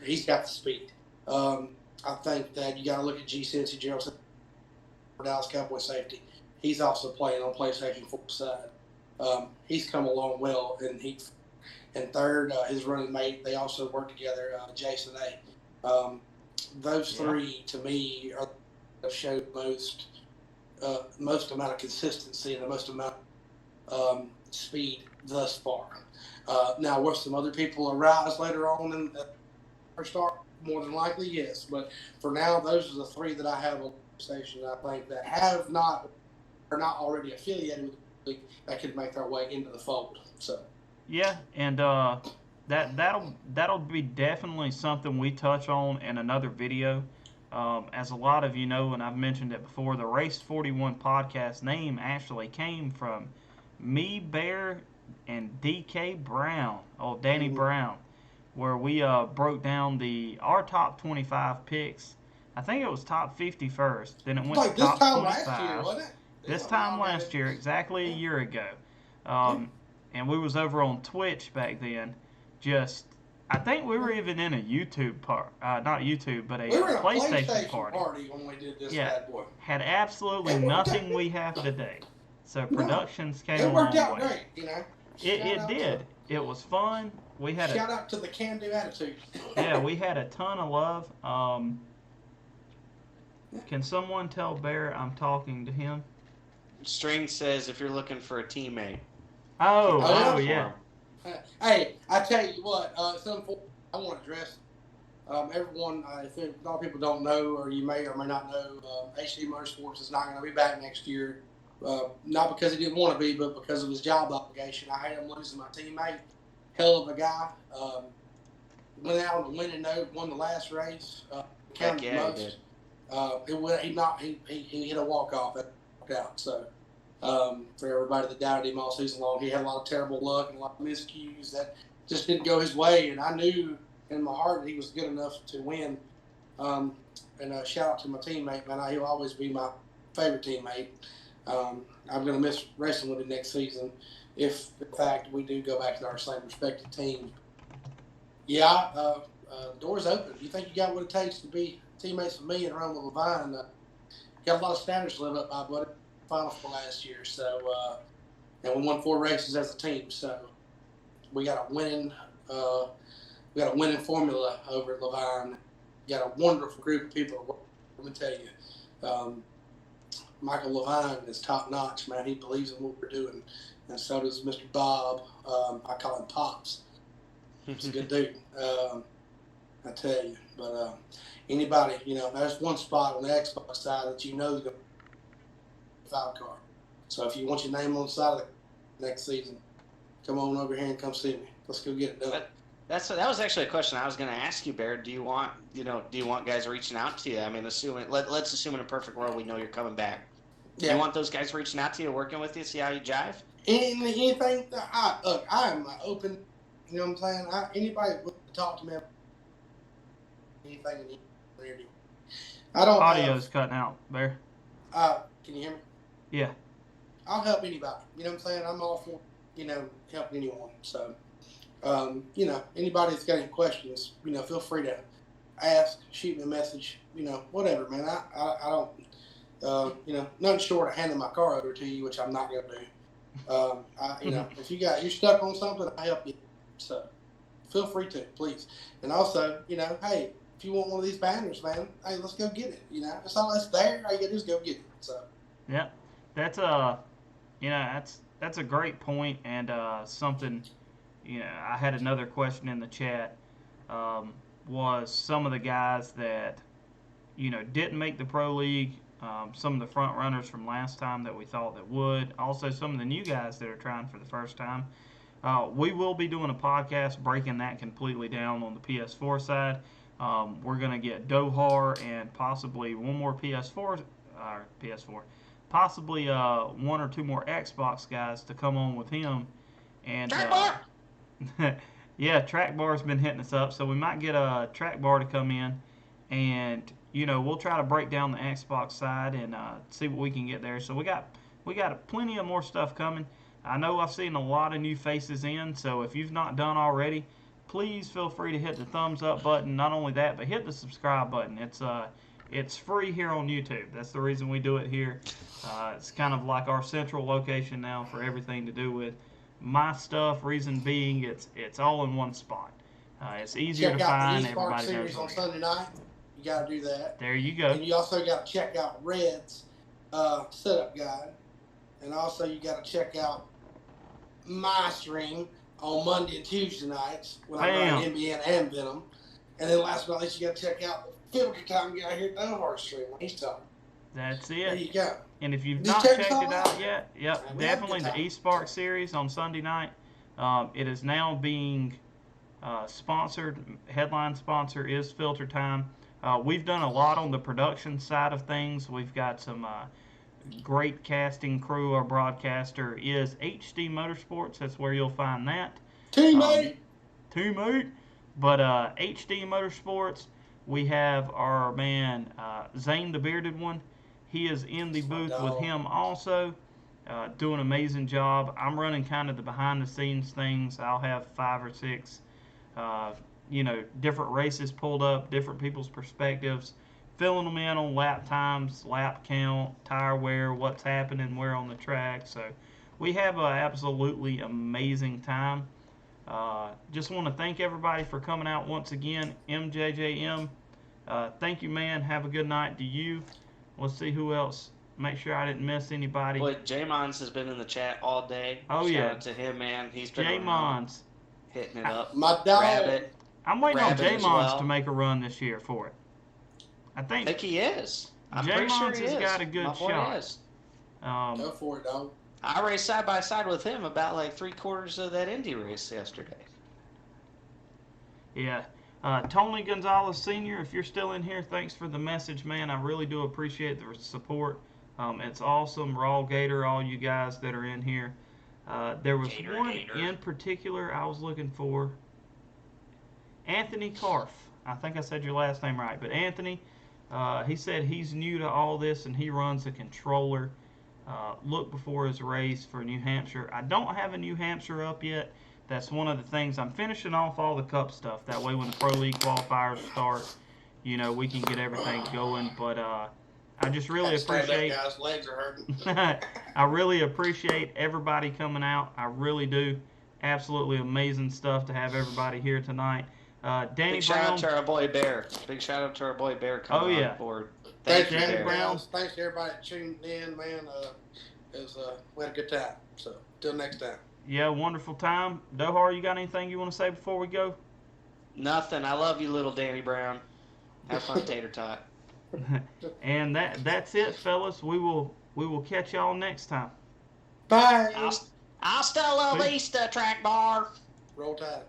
He's got the speed. I think that you got to look at G. Cincy Gerald, Dallas Cowboy safety. He's also playing on PlayStation 4 side. He's come along well, and third, his running mate. They also work together. Jason A. Those 3 to me have showed most amount of consistency and the most amount of speed thus far. Now, will some other people arise later on in the first start? More than likely, yes. But for now, those are the 3 that I have on the station. I think that are not already affiliated with the league that could make their way into the fold. So. Yeah, and that'll be definitely something we touch on in another video. As a lot of you know, and I've mentioned it before, the Race 41 podcast name actually came from me, Bear, and DK Brown, Danny Brown, where we broke down our top 25 picks. I think it was top 50 first, then it went to top 25. This time last year, wasn't it? This time last year, exactly a year ago. And we was over on Twitch back then. I think we were even in a YouTube part, not YouTube, but a PlayStation party when we did this bad boy. Had absolutely nothing we have today. So productions came a long way. It worked out great, It did. It was fun. We had shout out to the can-do attitude. Yeah, we had a ton of love. Can someone tell Bear I'm talking to him? String says if you're looking for a teammate. Oh yeah. Hey, I tell you what, something I want to address. Everyone, if a lot of people don't know, or you may or may not know, HD Motorsports is not going to be back next year. Not because he didn't want to be, but because of his job obligation. I hate him losing my teammate. Hell of a guy. Went out on a winning note, won the last race. Counted the most. He hit a walk-off. That worked out. So, for everybody that doubted him all season long, he had a lot of terrible luck and a lot of miscues that just didn't go his way. And I knew in my heart that he was good enough to win. And shout out to my teammate, man. He'll always be my favorite teammate. I'm going to miss racing with him next season if, in fact, we do go back to our same respective teams. Yeah, doors open. If you think you got what it takes to be teammates with me and run with Levine, got a lot of standards to live up by, buddy. Final for last year, so and we won 4 races as a team. So we got a winning formula over at Levine. We got a wonderful group of people. Let me tell you, Michael Levine is top notch, man. He believes in what we're doing, and so does Mr. Bob. I call him Pops. He's a good dude. I tell you, but anybody, there's one spot on the Xbox side that is going to be a 5 car. So if you want your name on the side of the next season, come on over here and come see me. Let's go get it done. That was actually a question I was going to ask you, Bear. Do you want guys reaching out to you? I mean, let's assume in a perfect world we know you're coming back. Yeah. Do you want those guys reaching out to you, working with you, see how you jive? Anything. I am open. You know what I'm saying? Anybody would talk to me about anything. I don't. Audio's cutting out, Bear. Can you hear me? Yeah. I'll help anybody. You know what I'm saying? I'm all for helping anyone. So. Anybody that's got any questions, feel free to ask, shoot me a message, whatever, man. I don't, nothing short of handing my car over to you, which I'm not going to do. If you're stuck on something, I'll help you. So feel free to, please. And also, hey, if you want one of these banners, man, hey, let's go get it. It's all that's there. All you got to do is go get it. So. Yeah, that's a great point and something. I had another question in the chat. Was some of the guys that, didn't make the pro league, some of the front runners from last time that we thought that would, also some of the new guys that are trying for the first time. We will be doing a podcast breaking that completely down on the PS4 side. We're going to get Dohar and possibly one more PS4, possibly 1 or 2 more Xbox guys to come on with him. And yeah, Track Bar's been hitting us up, so we might get a Track Bar to come in, and we'll try to break down the Xbox side and see what we can get there. So we got plenty of more stuff coming. I know I've seen a lot of new faces in, so if you've not done already, please feel free to hit the thumbs up button. Not only that, but hit the subscribe button. It's free here on YouTube. That's the reason we do it here. It's kind of like our central location now for everything to do with my stuff. Reason being, it's all in one spot. It's easier to find. Everybody knows. Series on Sunday night. You got to do that. There you go. And you also got to check out Red's setup guide, and also you got to check out my stream on Monday and Tuesday nights when I'm running NBN and Venom. And then last but not least, you got to check out the filter time guy here at Dohar stream when he's talking. That's it. There you go. And if you've not checked it out yet, definitely the eSpark series on Sunday night. It is now being sponsored. Headline sponsor is Filter Time. We've done a lot on the production side of things. We've got some great casting crew. Our broadcaster is HD Motorsports. That's where you'll find that. Teammate. But HD Motorsports, we have our man Zane the Bearded One. He is in the booth with him also, doing an amazing job. I'm running kind of the behind-the-scenes things. I'll have 5 or 6, different races pulled up, different people's perspectives, filling them in on lap times, lap count, tire wear, what's happening where on the track. So we have an absolutely amazing time. Just want to thank everybody for coming out once again. MJJM, thank you, man. Have a good night to you. Let's see who else. Make sure I didn't miss anybody. Boy, J-Mons has been in the chat all day. Oh, Shout out to him, man. He's been J-Mons hitting it up. My dog. Rabbit. I'm waiting on J-Mons to make a run this year for it. I think he is. I'm J-Mons pretty sure he has got a good shot. Is. Go for it, dog. I raced side by side with him about like 3/4 of that Indy race yesterday. Yeah. Tony Gonzalez Sr., if you're still in here, thanks for the message, man. I really do appreciate the support. It's awesome. Raw Gator, all you guys that are in here. There was one in particular I was looking for. Anthony Karf. I think I said your last name right. But Anthony, he said he's new to all this and he runs a controller. Look before his race for New Hampshire. I don't have a New Hampshire up yet, That's one of the things. I'm finishing off all the cup stuff. That way, when the Pro League qualifiers start, we can get everything going. But I just really appreciate. Guys, legs are hurting. I really appreciate everybody coming out. I really do. Absolutely amazing stuff to have everybody here tonight. Danny Big Brown. shout out to our boy Bear. Big shout out to our boy Bear coming on board. Thanks, Danny Danny Brown. Thanks to everybody that tuned in, man. We had a good time. So, till next time. Yeah, wonderful time. Dohar, you got anything you want to say before we go? Nothing. I love you, little Danny Brown. Have fun, Tater Tot. And that's it, fellas. We will catch y'all next time. Bye. Hasta la vista, track bar. Roll Tide.